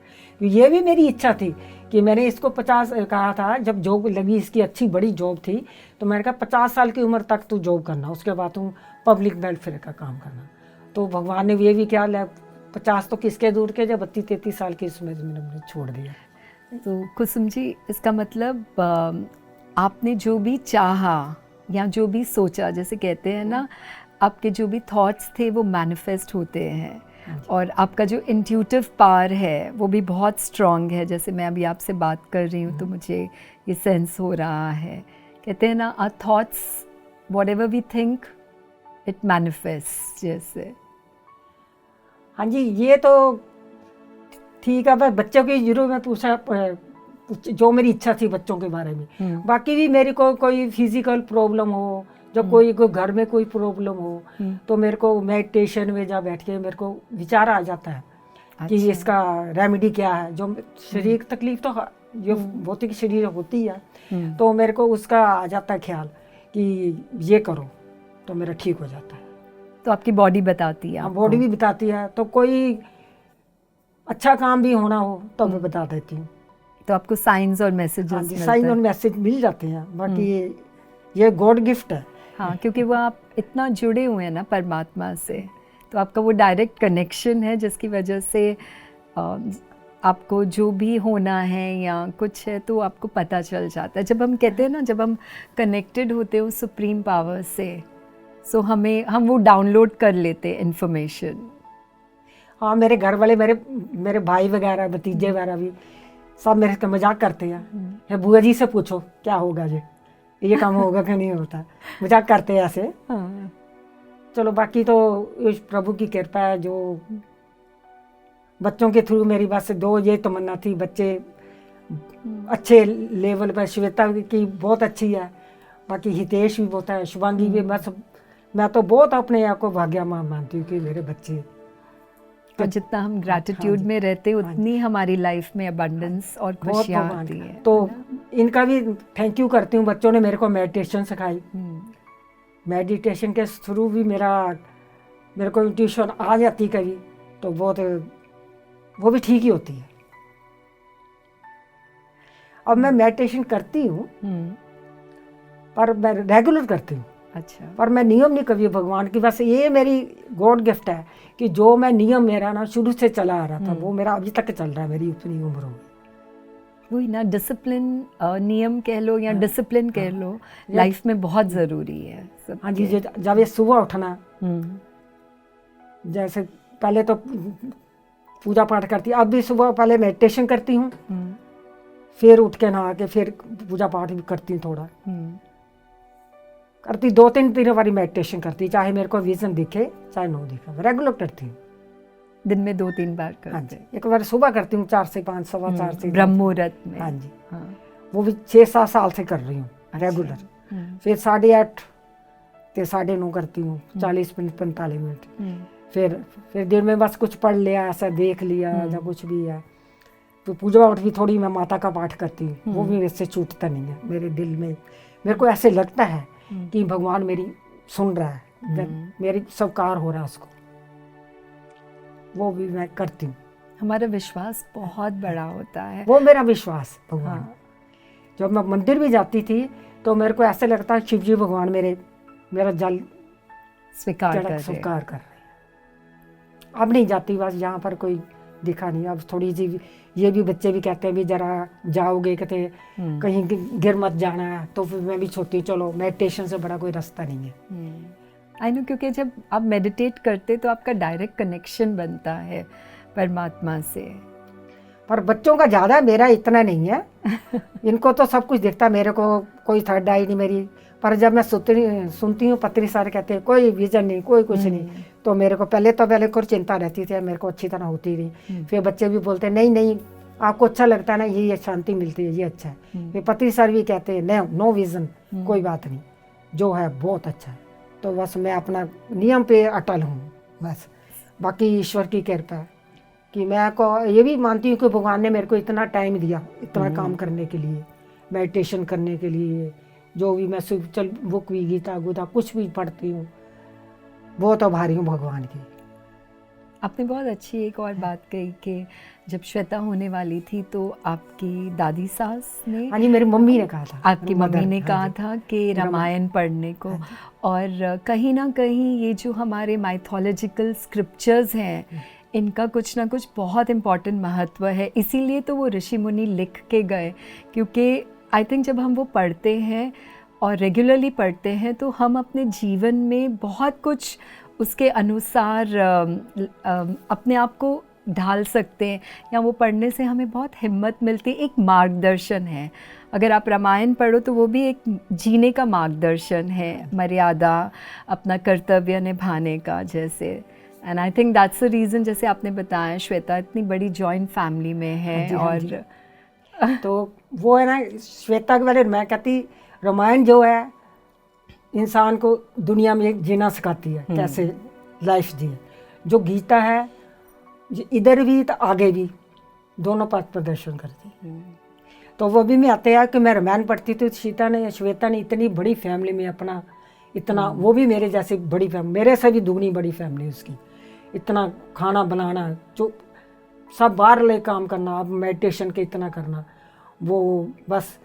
ये भी मेरी इच्छा थी कि मैंने इसको 50 कहा था, जब जॉब लगी इसकी अच्छी बड़ी जॉब थी, तो मैंने कहा 50 साल की उम्र तक तू जॉब करना, उसके बाद तू पब्लिक वेलफेयर का काम करना। तो भगवान ने ये भी क्या 50 तो किसके दूर के, जब 32-33 साल की उसमें मैंने छोड़ दिया। तो कुसुम जी, इसका मतलब आपने जो भी चाहा या जो भी सोचा, जैसे कहते हैं ना, आपके जो भी थॉट्स थे वो मैनिफेस्ट होते हैं, और आपका जो इंट्यूटिव पावर है वो भी बहुत स्ट्रॉन्ग है। जैसे मैं अभी आपसे बात कर रही हूँ तो मुझे ये सेंस हो रहा है। कहते हैं ना, our thoughts whatever we think it manifest जैसे। हाँ जी, ये तो ठीक है, बस बच्चों की जरूर मैं पूछा जो मेरी इच्छा थी बच्चों के बारे में। बाकी भी मेरे को कोई फिजिकल प्रॉब्लम हो, जब कोई घर में कोई प्रॉब्लम हो, तो मेरे को मेडिटेशन में जा बैठ के मेरे को विचार आ जाता है कि इसका रेमेडी क्या है। जो शरीर तकलीफ तो जो भौतिक शरीर होती है, तो मेरे को उसका आ जाता है ख्याल कि ये करो, तो मेरा ठीक हो जाता है। तो आपकी बॉडी बताती है? बॉडी भी बताती है। तो कोई अच्छा काम भी होना हो तो मैं बता देती हूँ। तो आपको साइंस और मैसेजेस? साइंस और मैसेज मिल जाते हैं। बाकी ये गॉड गिफ्ट है। हाँ, क्योंकि वो आप इतना जुड़े हुए हैं ना परमात्मा से, तो आपका वो डायरेक्ट कनेक्शन है जिसकी वजह से आपको जो भी होना है या कुछ है तो आपको पता चल जाता है। जब हम कहते हैं ना, जब हम कनेक्टेड होते हैं उस सुप्रीम पावर से, सो हम वो डाउनलोड कर लेते हैं इन्फॉर्मेशन। हाँ, मेरे घर वाले, मेरे भाई वगैरह, भतीजे वगैरह भी सब मेरे से मजाक करते हैं, बुआ जी से पूछो क्या होगा, ये काम होगा कि नहीं होता, मजाक करते हैं ऐसे। हाँ। चलो, बाकी तो प्रभु की कृपा है। जो बच्चों के थ्रू मेरी बात से दो ये तमन्ना थी, बच्चे अच्छे लेवल पर। श्वेता की बहुत अच्छी है, बाकी हितेश भी बहुत है, शुभांगी भी। बस मैं तो बहुत अपने आप को भाग्यवान मानती हूँ कि मेरे बच्चे। तो जितना हम ग्रैटिट्यूड में रहते उतनी हमारी लाइफ में अबंडेंस और खुशियाँ आती है। तो इनका भी थैंक यू करती हूँ। बच्चों ने मेरे को मेडिटेशन सिखाई। मेडिटेशन के थ्रू भी मेरे को इंट्यूशन आ जाती कभी, तो वो भी ठीक ही होती है। अब मैं मेडिटेशन करती हूँ, पर मैं रेगुलर करती हूँ। अच्छा। पर मैं नियम नहीं कभी भगवान की, बस ये मेरी गॉड गिफ्ट है कि जो मैं नियम मेरा ना शुरू से चला आ रहा था, वो मेरा अभी तक चल रहा है, मेरी उतनी उम्र हो गई। वही ना, डिसिप्लिन, नियम कह लो या डिसिप्लिन कह लो, लाइफ में बहुत ज़रूरी है सब। हाँ जी, जब ये सुबह उठना, जैसे पहले तो पूजा पाठ करती, अब भी सुबह पहले मेडिटेशन करती हूँ, फिर उठ के नहा के फिर पूजा पाठ भी करती हूँ थोड़ा, करती 2-3 बारी मेडिटेशन करती, चाहे मेरे को विजन दिखे चाहे ना दिखे, रेगुलर करती हूँ। दिन में 2-3 बार करते? हाँ जी, एक बार सुबह करती हूँ 4 से 5, 4:15 से ब्रह्म मुहूर्त में। हाँ जी, हाँ। वो भी 6-7 साल से कर रही हूँ रेगुलर। फिर 8:30 से 9:30 करती हूँ, 40 मिनट 45 मिनट। फिर दिन में बस कुछ पढ़ लिया, ऐसा देख लिया या कुछ भी है। तो पूजा पाठ भी थोड़ी मैं माता का पाठ करती हूँ, वो भी वैसे छूटता नहीं है मेरे दिल में। मेरे को ऐसे लगता है कि भगवान मेरी सुन रहा है, मेरी स्वीकार हो रहा है उसको, वो भी मैं करती हूँ। हमारा विश्वास बहुत बड़ा होता है, वो मेरा विश्वास भगवान। हाँ। जब मैं मंदिर भी जाती थी तो मेरे को ऐसे लगता है शिव जी भगवान मेरा जल स्वीकार कर रहे हैं। अब नहीं जाती, बस यहाँ पर कोई दिखा नहीं। अब थोड़ी सी ये भी बच्चे भी कहते हैं भी जरा जाओगे, कहते कहीं गिर मत जाना है, तो फिर मैं भी छोटी हूँ, चलो मेडिटेशन से बड़ा कोई रास्ता नहीं है। आई नो, क्योंकि जब आप मेडिटेट करते तो आपका डायरेक्ट कनेक्शन बनता है परमात्मा से। पर बच्चों का ज़्यादा, मेरा इतना नहीं है। इनको तो सब कुछ दिखता, मेरे को कोई थर्ड आई नहीं मेरी। पर जब मैं सुनती हूँ पत्री सारे कहते हैं कोई विजन नहीं, कोई कुछ नहीं, तो मेरे को पहले कुछ चिंता रहती थी, मेरे को अच्छी तरह होती रही। फिर बच्चे भी बोलते हैं नहीं आपको अच्छा लगता है ना, ये शांति मिलती है, ये अच्छा है। फिर पत्री सर भी कहते हैं नो विजन, कोई बात नहीं, जो है बहुत अच्छा है। तो बस मैं अपना नियम पे अटल हूँ बस। बाकी ईश्वर की कृपा है कि मैं को ये भी मानती हूँ कि भगवान ने मेरे को इतना टाइम दिया, इतना काम करने के लिए, मेडिटेशन करने के लिए। जो भी मैं चल बुक भी गीता कुछ भी पढ़ती हूँ, बहुत आभारी हूँ भगवान की। आपने बहुत अच्छी एक और बात कही कि जब श्वेता होने वाली थी तो आपकी दादी सास ने, हाँ जी, मेरी मम्मी ने कहा था, आपकी मम्मी ने कहा था कि रामायण पढ़ने को। और कहीं ना कहीं ये जो हमारे माइथोलॉजिकल स्क्रिप्चर्स हैं, इनका कुछ ना कुछ बहुत इम्पॉर्टेंट महत्व है। इसीलिए तो वो ऋषि मुनि लिख के गए, क्योंकि आई थिंक जब हम वो पढ़ते हैं और रेगुलरली पढ़ते हैं तो हम अपने जीवन में बहुत कुछ उसके अनुसार अपने आप को ढाल सकते हैं, या वो पढ़ने से हमें बहुत हिम्मत मिलती है, एक मार्गदर्शन है। अगर आप रामायण पढ़ो तो वो भी एक जीने का मार्गदर्शन है, मर्यादा, अपना कर्तव्य निभाने का जैसे। And I think that's the reason, जैसे आपने बताया श्वेता इतनी बड़ी जॉइंट फैमिली में है। और तो वो है ना, श्वेता के बारे में मैं कहती, रामायण जो है इंसान को दुनिया में जीना सिखाती है, कैसे लाइफ जी। जो गीता है इधर भी तो आगे भी दोनों पथ प्रदर्शन करती है। तो वो भी मैं आते हैं कि मैं रामायण पढ़ती थी, श्वेता ने इतनी बड़ी फैमिली में अपना इतना, वो भी मेरे जैसी बड़ी फैमिली, मेरे से भी दुगनी बड़ी फैमिली उसकी। इतना खाना बनाना, जो सब बाहर ले काम करना, अब मेडिटेशन के इतना करना, वो बस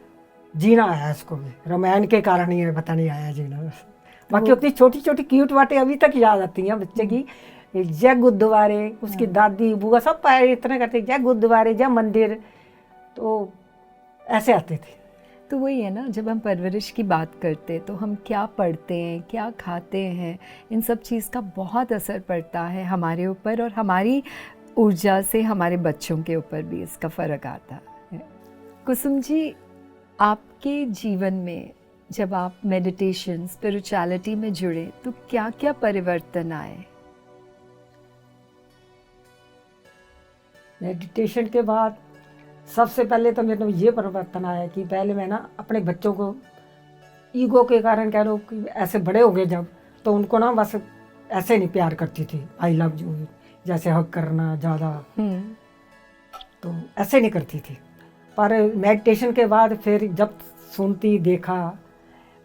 जीना आया इसको भी। रामायण के कारण ही पता नहीं आया जीना बस। बाकी उतनी छोटी छोटी क्यूट बातें अभी तक याद आती हैं बच्चे की। जय गुरुद्वारे, उसकी दादी बुआ सब इतना करते, जय गुरुद्वारे, जय मंदिर, तो ऐसे आते थे। तो वही है ना, जब हम परवरिश की बात करते तो हम क्या पढ़ते हैं, क्या खाते हैं, इन सब चीज़ का बहुत असर पड़ता है हमारे ऊपर, और हमारी ऊर्जा से हमारे बच्चों के ऊपर भी इसका फ़र्क आता है। कुसुम जी, आपके जीवन में जब आप मेडिटेशन, स्पिरिचुअलिटी में जुड़े तो क्या क्या परिवर्तन आए? मेडिटेशन के बाद सबसे पहले तो मेरे को ये परिवर्तन आया कि पहले मैं ना अपने बच्चों को ईगो के कारण कह लो कि ऐसे बड़े हो गए जब, तो उनको ना बस ऐसे नहीं प्यार करती थी, आई लव यू जैसे हक करना ज़्यादा, तो ऐसे नहीं करती थी। पर मेडिटेशन के बाद फिर जब सुनती देखा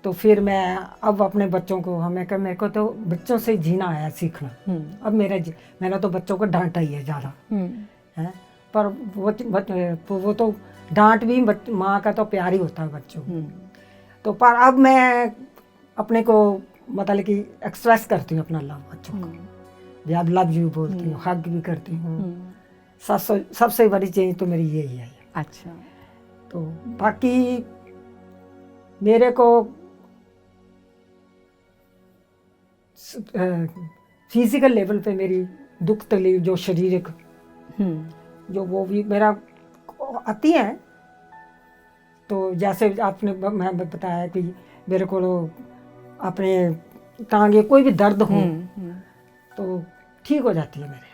तो फिर मैं अब अपने बच्चों को, मेरे को तो बच्चों से जीना है, सीखना। अब मैंने तो बच्चों को डांटा ही है ज़्यादा है, पर वो तो डांट भी माँ का तो प्यार ही होता है बच्चों को। तो पर अब मैं अपने को मतलब कि एक्सप्रेस करती हूँ अपना लव बच्चों को, अब लव यू बोलती हूँ, हग भी करती हूँ। सबसे बड़ी चीज़ तो मेरी यही है। अच्छा, तो बाकी मेरे को फिजिकल लेवल पे मेरी दुख तकलीफ जो शारीरिक जो वो भी मेरा आती है। तो जैसे आपने मैं बताया कि मेरे को अपने टांगे कोई भी दर्द हो तो ठीक हो जाती है मेरे,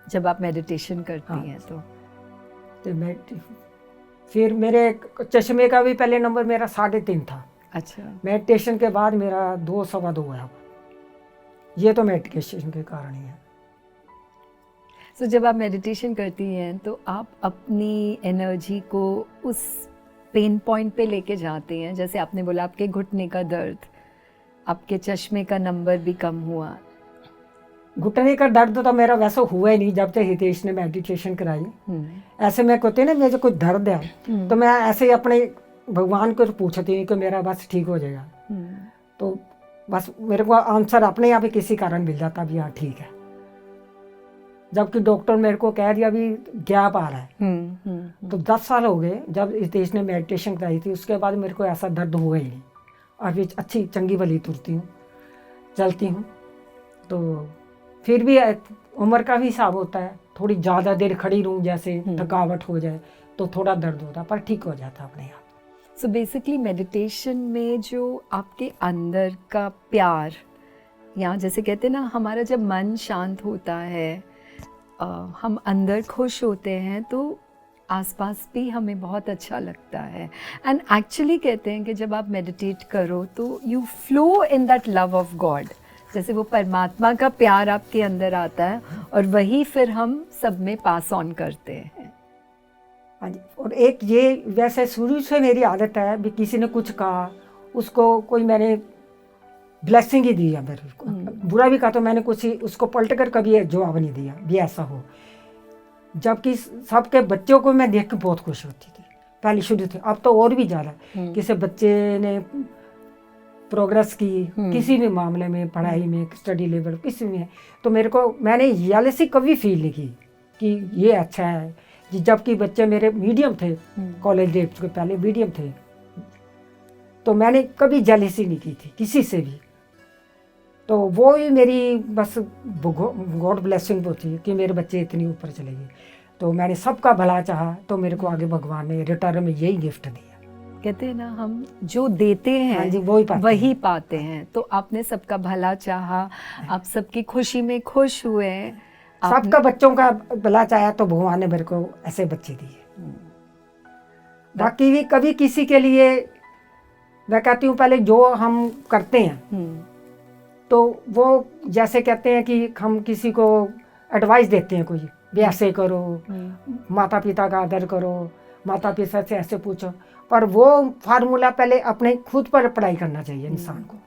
जब आप मेडिटेशन करती हैं तो मैं फिर मेरे चश्मे का भी पहले नंबर मेरा 3.5 था। अच्छा। मेडिटेशन के बाद मेरा 2 सवा 2 है। ये तो मेडिटेशन के कारण ही है। तो जब आप मेडिटेशन करती हैं तो आप अपनी एनर्जी को उस पेन पॉइंट पे लेके जाते हैं, जैसे आपने बोला आपके घुटने का दर्द, आपके चश्मे का नंबर भी कम हुआ। घुटने का दर्द तो मेरा वैसे हुआ ही नहीं जब से हितेश ने मेडिटेशन कराई। ऐसे मैं कहते ना मुझे कोई दर्द है तो मैं ऐसे ही अपने भगवान को पूछती हूँ कि मेरा बस ठीक हो जाएगा। तो बस मेरे को आंसर अपने आप ही किसी कारण मिल जाता भी, हाँ ठीक है। जबकि डॉक्टर मेरे को कह दिया अभी गैप आ रहा है। तो 10 साल हो गए जब हितेश ने मेडिटेशन कराई थी, उसके बाद मेरे को ऐसा दर्द हुआ ही नहीं। अभी अच्छी चंगी भली तुरती हूँ, चलती हूँ। तो फिर भी उम्र का भी हिसाब होता है, थोड़ी ज़्यादा देर खड़ी रहूँ जैसे थकावट हो जाए तो थोड़ा दर्द होता, पर ठीक हो जाता अपने आप। सो बेसिकली मेडिटेशन में जो आपके अंदर का प्यार, या जैसे कहते हैं ना हमारा जब मन शांत होता है, हम अंदर खुश होते हैं तो आसपास भी हमें बहुत अच्छा लगता है। एंड एक्चुअली कहते हैं कि जब आप मेडिटेट करो तो you flow in that love of God, जैसे वो परमात्मा का प्यार आपके अंदर आता है और वही फिर हम सब में पास ऑन करते हैं। हाँ जी। और एक ये वैसे शुरू से मेरी आदत है भी किसी ने कुछ कहा उसको कोई मैंने ब्लेसिंग ही दी है मेरे को, बुरा भी कहा तो मैंने कुछ ही उसको पलट कर कभी जवाब नहीं दिया भी ऐसा हो। जबकि सबके बच्चों को मैं देख के बहुत खुश होती थी पहले शुरू थी, अब तो और भी ज़्यादा। किसी बच्चे ने प्रोग्रेस की किसी भी मामले में, पढ़ाई में, स्टडी लेवल किसी में, तो मेरे को मैंने जेलसी कभी फील नहीं की कि ये अच्छा है। जबकि बच्चे मेरे मीडियम थे, कॉलेज डेट के पहले मीडियम थे, तो मैंने कभी जेलसी नहीं की थी किसी से भी। तो वो ही मेरी बस गॉड ब्लेसिंग होती है कि मेरे बच्चे इतनी ऊपर चले गए। तो मैंने सबका भला चाहा तो मेरे को आगे भगवान ने रिटर्न में यही गिफ्ट दिया। कहते हैं ना हम जो देते हैं हाँ जी, वही पाते हैं। तो आपने सबका भला चाहा, आप सबकी खुशी में खुश हुए, सबका बच्चों का भला चाहा तो भगवान ने मेरे को ऐसे बच्चे दिए। बाकी भी कभी किसी के लिए मैं कहती हूँ पहले जो हम करते हैं तो वो जैसे कहते हैं कि हम किसी को एडवाइस देते हैं, कोई भी ऐसे करो, माता पिता का आदर करो, माता पिता से ऐसे पूछो, पर वो फार्मूला पहले अपने खुद पर अप्लाई करना चाहिए इंसान को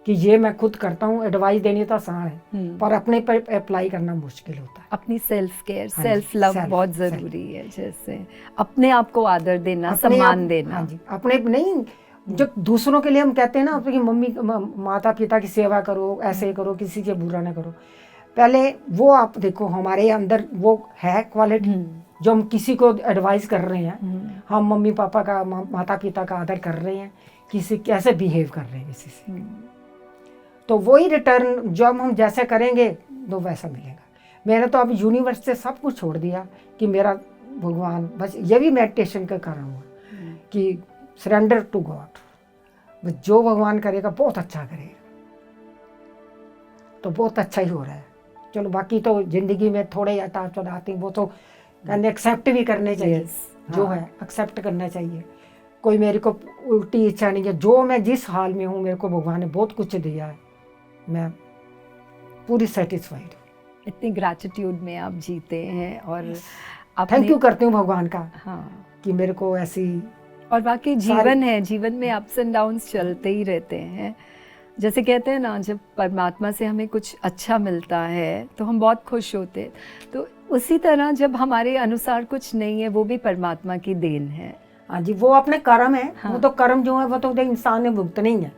कि ये मैं खुद करता हूँ। एडवाइस देनी तो आसान है पर अपने पर अप्लाई करना मुश्किल होता है। अपनी सेल्फ केयर, सेल्फ लव बहुत ज़रूरी है। जैसे अपने आप को आदर देना, सम्मान देना। हाँ जी, अपने नहीं, जो दूसरों के लिए हम कहते हैं ना कि मम्मी माता पिता की सेवा करो, ऐसे करो, किसी के बुरा ना करो। पहले वो आप देखो हमारे अंदर वो है क्वालिटी जो हम किसी को एडवाइस कर रहे हैं, हम मम्मी पापा का, माता पिता का आदर कर रहे हैं, किसी कैसे बिहेव कर रहे हैं किसी से, तो वही रिटर्न जब हम जैसे करेंगे तो वैसा मिलेगा। मैंने तो अब यूनिवर्स से सब कुछ छोड़ दिया कि मेरा भगवान, बस ये भी मेडिटेशन का कारण हुआ कि सरेंडर टू गॉड, बस जो भगवान करेगा बहुत अच्छा करेगा, तो बहुत अच्छा ही हो रहा है। चलो बाकी तो जिंदगी में थोड़े उतार चढ़ाव आते हैं, वो तो कहने एक्सेप्ट भी करने चाहिए। जो है एक्सेप्ट करना चाहिए। कोई मेरे को उल्टी इच्छा नहीं है, जो मैं जिस हाल में हूँ मेरे को भगवान ने बहुत कुछ दिया है, मैं पूरी सेटिस्फाइड हूँ। इतनी ग्रैटिट्यूड में आप जीते हैं और थैंक यू करती हूँ भगवान का। हाँ, कि मेरे को ऐसी, और बाकी जीवन है, जीवन में अप्स एंड डाउन्स चलते ही रहते हैं। जैसे कहते हैं ना जब परमात्मा से हमें कुछ अच्छा मिलता है तो हम बहुत खुश होते हैं, तो उसी तरह जब हमारे अनुसार कुछ नहीं है वो भी परमात्मा की देन है। हाँ जी, वो अपने कर्म है। हाँ। वो तो कर्म जो है वो तो इंसान ने भुगतने ही है,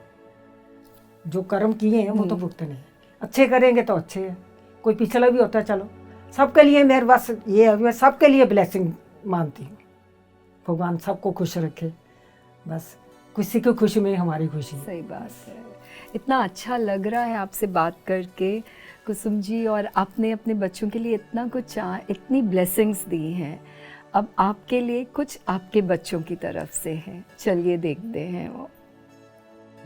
जो कर्म किए हैं वो तो भुगतने हैं। अच्छे करेंगे तो अच्छे हैं, कोई पिछला भी होता है। चलो सबके लिए मेरे पास ये है, मैं सबके लिए ब्लेसिंग मानती हूँ भगवान सबको खुश रखे, बस किसी की खुशी में ही हमारी खुशी। सही बात है। इतना अच्छा लग रहा है आपसे बात करके कुसुम जी, और आपने अपने बच्चों के लिए इतना कुछ इतनी ब्लेसिंग्स दी हैं। अब आपके लिए कुछ आपके बच्चों की तरफ से है, चलिए देखते हैं वो।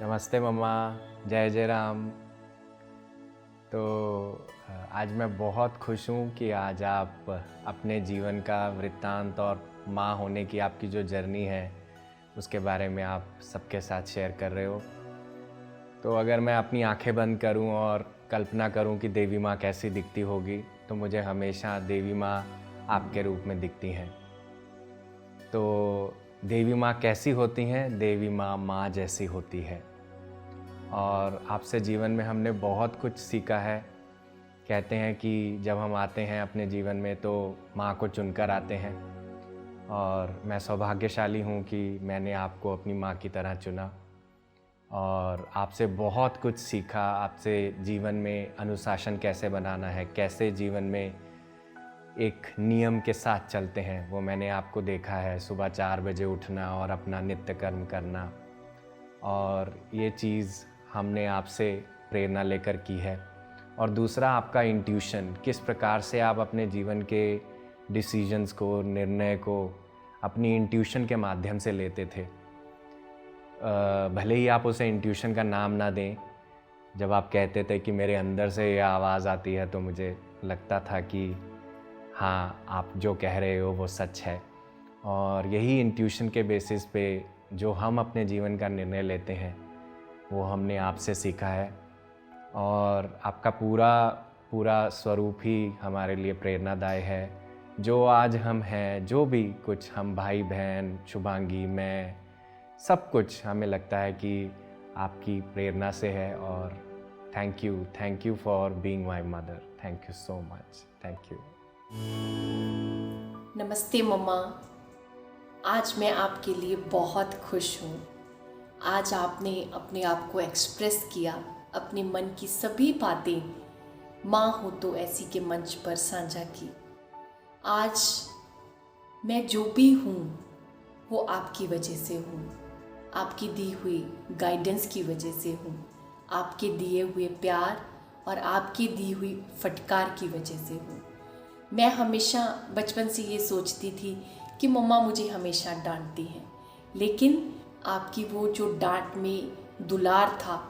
नमस्ते मम्मा, जय जय राम। तो आज मैं बहुत खुश हूँ कि आज आप अपने जीवन का वृत्तांत और माँ होने की आपकी जो जर्नी है उसके बारे में आप सबके साथ शेयर कर रहे हो। तो अगर मैं अपनी आंखें बंद करूं और कल्पना करूं कि देवी माँ कैसी दिखती होगी, तो मुझे हमेशा देवी माँ आपके रूप में दिखती हैं। तो देवी माँ कैसी होती हैं? देवी माँ माँ जैसी होती है। और आपसे जीवन में हमने बहुत कुछ सीखा है। कहते हैं कि जब हम आते हैं अपने जीवन में तो माँ को चुनकर आते हैं, और मैं सौभाग्यशाली हूँ कि मैंने आपको अपनी माँ की तरह चुना और आपसे बहुत कुछ सीखा। आपसे जीवन में अनुशासन कैसे बनाना है, कैसे जीवन में एक नियम के साथ चलते हैं, वो मैंने आपको देखा है। सुबह 4 बजे उठना और अपना नित्य कर्म करना, और ये चीज़ हमने आपसे प्रेरणा लेकर की है। और दूसरा आपका इंट्यूशन, किस प्रकार से आप अपने जीवन के डिसीजंस को, निर्णय को अपनी इंट्यूशन के माध्यम से लेते थे। भले ही आप उसे इंट्यूशन का नाम ना दें, जब आप कहते थे कि मेरे अंदर से ये आवाज़ आती है, तो मुझे लगता था कि हाँ, आप जो कह रहे हो वो सच है। और यही इंट्यूशन के बेसिस पे जो हम अपने जीवन का निर्णय लेते हैं वो हमने आपसे सीखा है। और आपका पूरा स्वरूप ही हमारे लिए प्रेरणादायी है। जो आज हम हैं, जो भी कुछ हम भाई बहन, शुभांगी, मैं, सब कुछ हमें लगता है कि आपकी प्रेरणा से है। और thank you for being my mother. Thank you so much. Thank you. नमस्ते मम्मा, आज मैं आपके लिए बहुत खुश हूँ। आज आपने अपने आप को एक्सप्रेस किया, अपने मन की सभी बातें माँ हो तो ऐसी के मंच पर साझा की। आज मैं जो भी हूँ वो आपकी वजह से हूँ, आपकी दी हुई गाइडेंस की वजह से हूँ, आपके दिए हुए प्यार और आपकी दी हुई फटकार की वजह से हूँ। मैं हमेशा बचपन से ये सोचती थी कि मम्मा मुझे हमेशा डांटती हैं, लेकिन आपकी वो जो डांट में दुलार था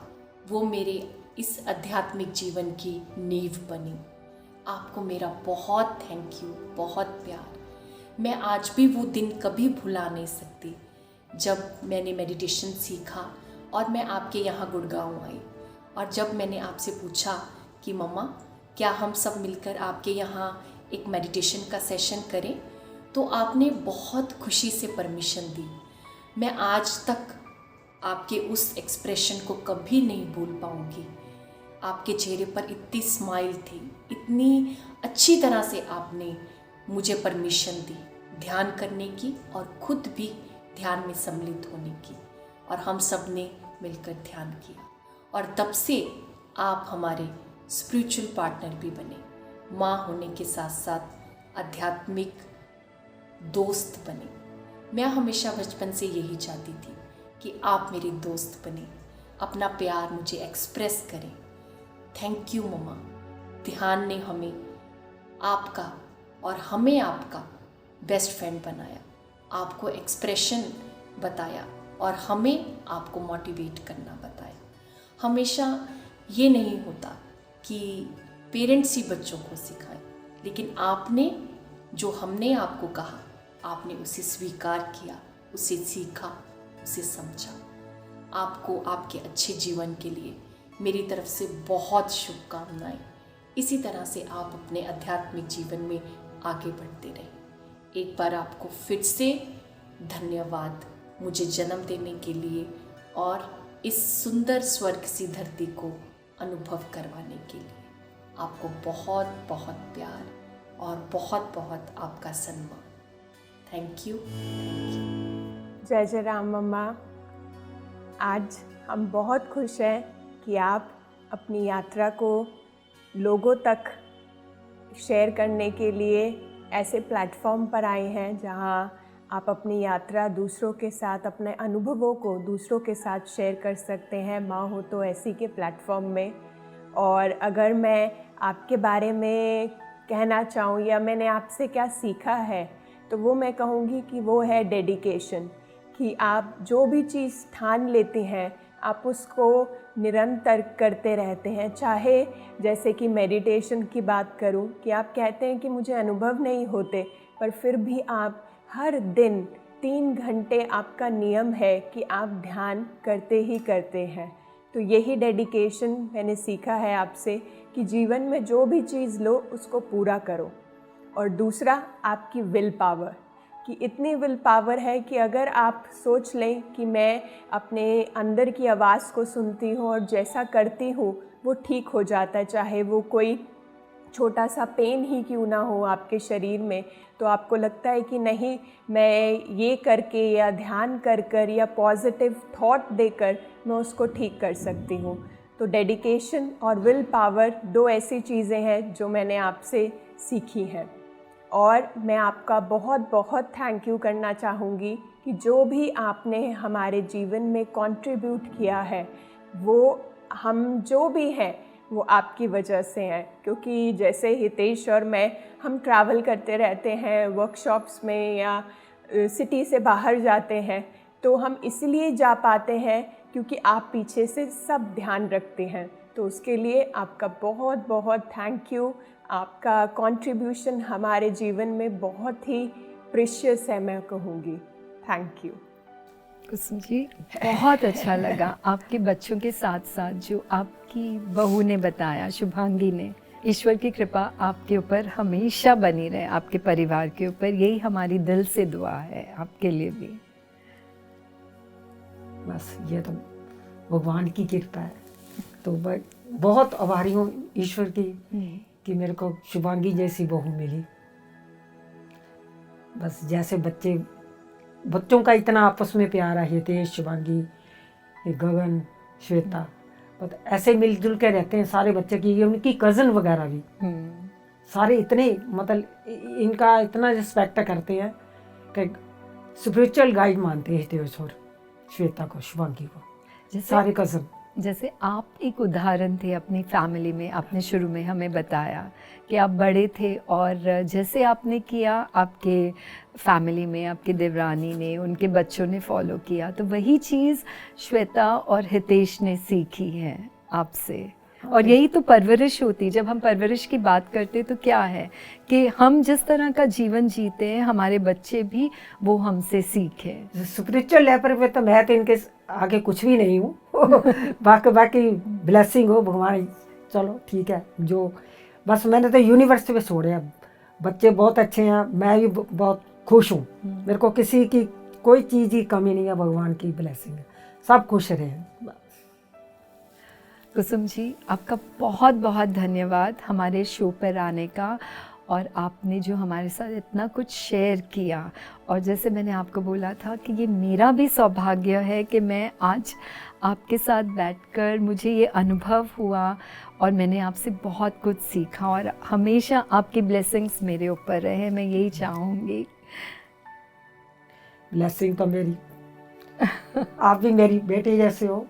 वो मेरे इस आध्यात्मिक जीवन की नींव बनी। आपको मेरा बहुत थैंक यू, बहुत प्यार। मैं आज भी वो दिन कभी भुला नहीं सकती जब मैंने मेडिटेशन सीखा और मैं आपके यहाँ गुड़गांव आई, और जब मैंने आपसे पूछा कि मम्मा क्या हम सब मिलकर आपके यहाँ एक मेडिटेशन का सेशन करें, तो आपने बहुत खुशी से परमिशन दी। मैं आज तक आपके उस एक्सप्रेशन को कभी नहीं भूल पाऊंगी। आपके चेहरे पर इतनी स्माइल थी, इतनी अच्छी तरह से आपने मुझे परमिशन दी ध्यान करने की और खुद भी ध्यान में सम्मिलित होने की, और हम सब ने मिलकर ध्यान किया। और तब से आप हमारे स्पिरिचुअल पार्टनर भी बने, माँ होने के साथ साथ आध्यात्मिक दोस्त बने। मैं हमेशा बचपन से यही चाहती थी कि आप मेरे दोस्त बने, अपना प्यार मुझे एक्सप्रेस करें। थैंक यू मम्मा। ध्यान ने हमें आपका और हमें आपका बेस्ट फ्रेंड बनाया, आपको एक्सप्रेशन बताया और हमें आपको मोटिवेट करना बताया। हमेशा ये नहीं होता कि पेरेंट्स ही बच्चों को सिखाएं, लेकिन आपने जो हमने आपको कहा आपने उसे स्वीकार किया, उसे सीखा, उसे समझा। आपको आपके अच्छे जीवन के लिए मेरी तरफ से बहुत शुभकामनाएं। इसी तरह से आप अपने आध्यात्मिक जीवन में आगे बढ़ते रहें। एक बार आपको फिर से धन्यवाद मुझे जन्म देने के लिए और इस सुंदर स्वर्ग सी धरती को अनुभव करवाने के लिए। आपको बहुत बहुत प्यार और बहुत बहुत आपका सम्मान। Thank you. जय जय राम मम्मा। आज हम बहुत खुश हैं कि आप अपनी यात्रा को लोगों तक शेयर करने के लिए ऐसे प्लेटफॉर्म पर आए हैं जहां आप अपनी यात्रा दूसरों के साथ, अपने अनुभवों को दूसरों के साथ शेयर कर सकते हैं माँ हो तो ऐसी के प्लेटफॉर्म में। और अगर मैं आपके बारे में कहना चाहूँ या मैंने आपसे क्या सीखा है, तो वो मैं कहूँगी कि वो है डेडिकेशन। कि आप जो भी चीज़ ठान लेते हैं आप उसको निरंतर करते रहते हैं। चाहे जैसे कि मेडिटेशन की बात करूं, कि आप कहते हैं कि मुझे अनुभव नहीं होते, पर फिर भी आप हर दिन 3 घंटे आपका नियम है कि आप ध्यान करते ही करते हैं। तो यही डेडिकेशन मैंने सीखा है आपसे कि जीवन में जो भी चीज़ लो उसको पूरा करो। और दूसरा, आपकी विल पावर, कि इतनी विल पावर है कि अगर आप सोच लें कि मैं अपने अंदर की आवाज़ को सुनती हूँ और जैसा करती हूँ वो ठीक हो जाता है, चाहे वो कोई छोटा सा पेन ही क्यों ना हो आपके शरीर में, तो आपको लगता है कि नहीं, मैं ये करके या ध्यान कर कर या पॉजिटिव थॉट देकर मैं उसको ठीक कर सकती हूँ। तो डेडिकेशन और विल पावर 2 ऐसी चीज़ें हैं जो मैंने आपसे सीखी हैं। और मैं आपका बहुत बहुत थैंक यू करना चाहूँगी कि जो भी आपने हमारे जीवन में कंट्रीब्यूट किया है, वो हम जो भी हैं वो आपकी वजह से हैं। क्योंकि जैसे हितेश और मैं, हम ट्रैवल करते रहते हैं वर्कशॉप्स में या सिटी से बाहर जाते हैं, तो हम इसलिए जा पाते हैं क्योंकि आप पीछे से सब ध्यान रखते हैं। तो उसके लिए आपका बहुत बहुत थैंक यू। आपका कंट्रीब्यूशन हमारे जीवन में बहुत ही प्रीशियस है, मैं कहूँगी। थैंक यू कुसुम जी, बहुत अच्छा लगा आपके बच्चों के साथ साथ जो आपकी बहू ने बताया, शुभांगी ने। ईश्वर की कृपा आपके ऊपर हमेशा बनी रहे, आपके परिवार के ऊपर, यही हमारी दिल से दुआ है आपके लिए भी। बस ये तो भगवान की कृपा है। तो बहुत आभारी हूँ ईश्वर की कि मेरे को शुभांगी जैसी बहू मिली। बस जैसे बच्चों का इतना आपस में प्यार है, हितेश, शुभांगी, गगन, श्वेता, बस ऐसे मिलजुल के रहते हैं सारे बच्चे की। ये उनकी कज़न वगैरह भी सारे इतने, मतलब इनका इतना रिस्पेक्ट करते हैं कि स्पिरिचुअल गाइड मानते हैं हितेश और श्वेता को, शुभांगी को, सारे कज़न। जैसे आप एक उदाहरण थे अपनी फैमिली में, आपने शुरू में हमें बताया कि आप बड़े थे और जैसे आपने किया, आपके फैमिली में आपकी देवरानी ने, उनके बच्चों ने फॉलो किया, तो वही चीज़ श्वेता और हितेश ने सीखी है आपसे। और यही तो परवरिश होती। जब हम परवरिश की बात करते तो क्या है कि हम जिस तरह का जीवन जीते हैं, हमारे बच्चे भी वो हमसे सीखें। स्पिरिचुअल लेवल पे तो मैं तो इनके आगे कुछ भी नहीं हूँ। बाकी ब्लेसिंग हो भगवान, चलो ठीक है। जो बस मैंने तो यूनिवर्स पे छोड़े। अब बच्चे बहुत अच्छे हैं, मैं भी बहुत खुश हूँ। मेरे को किसी की कोई चीज़ की कमी नहीं है, भगवान की ब्लेसिंग है, सब खुश रहे। कुसुम जी, आपका बहुत बहुत धन्यवाद हमारे शो पर आने का, और आपने जो हमारे साथ इतना कुछ शेयर किया। और जैसे मैंने आपको बोला था कि ये मेरा भी सौभाग्य है कि मैं आज आपके साथ बैठकर मुझे ये अनुभव हुआ और मैंने आपसे बहुत कुछ सीखा, और हमेशा आपकी ब्लेसिंग्स मेरे ऊपर रहे, मैं यही चाहूँगी। ब्लेसिंग तो मेरी आप भी मेरी बेटी जैसे हो,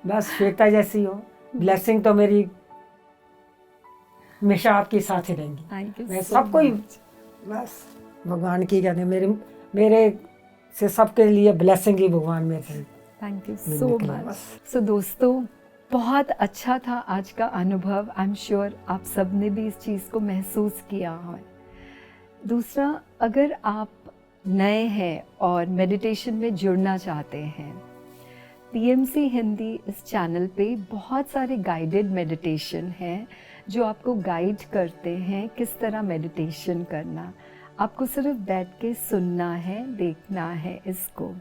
बस श्वेता जैसी हो। ब्लेसिंग तो मेरी हमेशा आपके साथ ही रहेंगी। मैं सबको ही बस भगवान की कहते, मेरे से सबके लिए ब्लेसिंग ही भगवान में थे। Thank you so much. So दोस्तों, बहुत अच्छा था आज का अनुभव। आई एम श्योर आप सब ने भी इस चीज़ को महसूस किया है। दूसरा, अगर आप नए हैं और मेडिटेशन में जुड़ना चाहते हैं, PMC हिंदी इस चैनल पे बहुत सारे गाइडेड मेडिटेशन हैं जो आपको गाइड करते हैं किस तरह मेडिटेशन करना। आपको सिर्फ बैठ के सुनना है, देखना है इसको।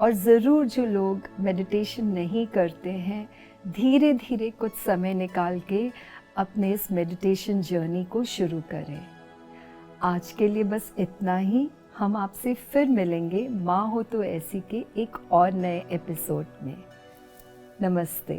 और ज़रूर जो लोग मेडिटेशन नहीं करते हैं, धीरे धीरे कुछ समय निकाल के अपने इस मेडिटेशन जर्नी को शुरू करें। आज के लिए बस इतना ही। हम आपसे फिर मिलेंगे माँ हो तो ऐसी के एक और नए एपिसोड में। नमस्ते।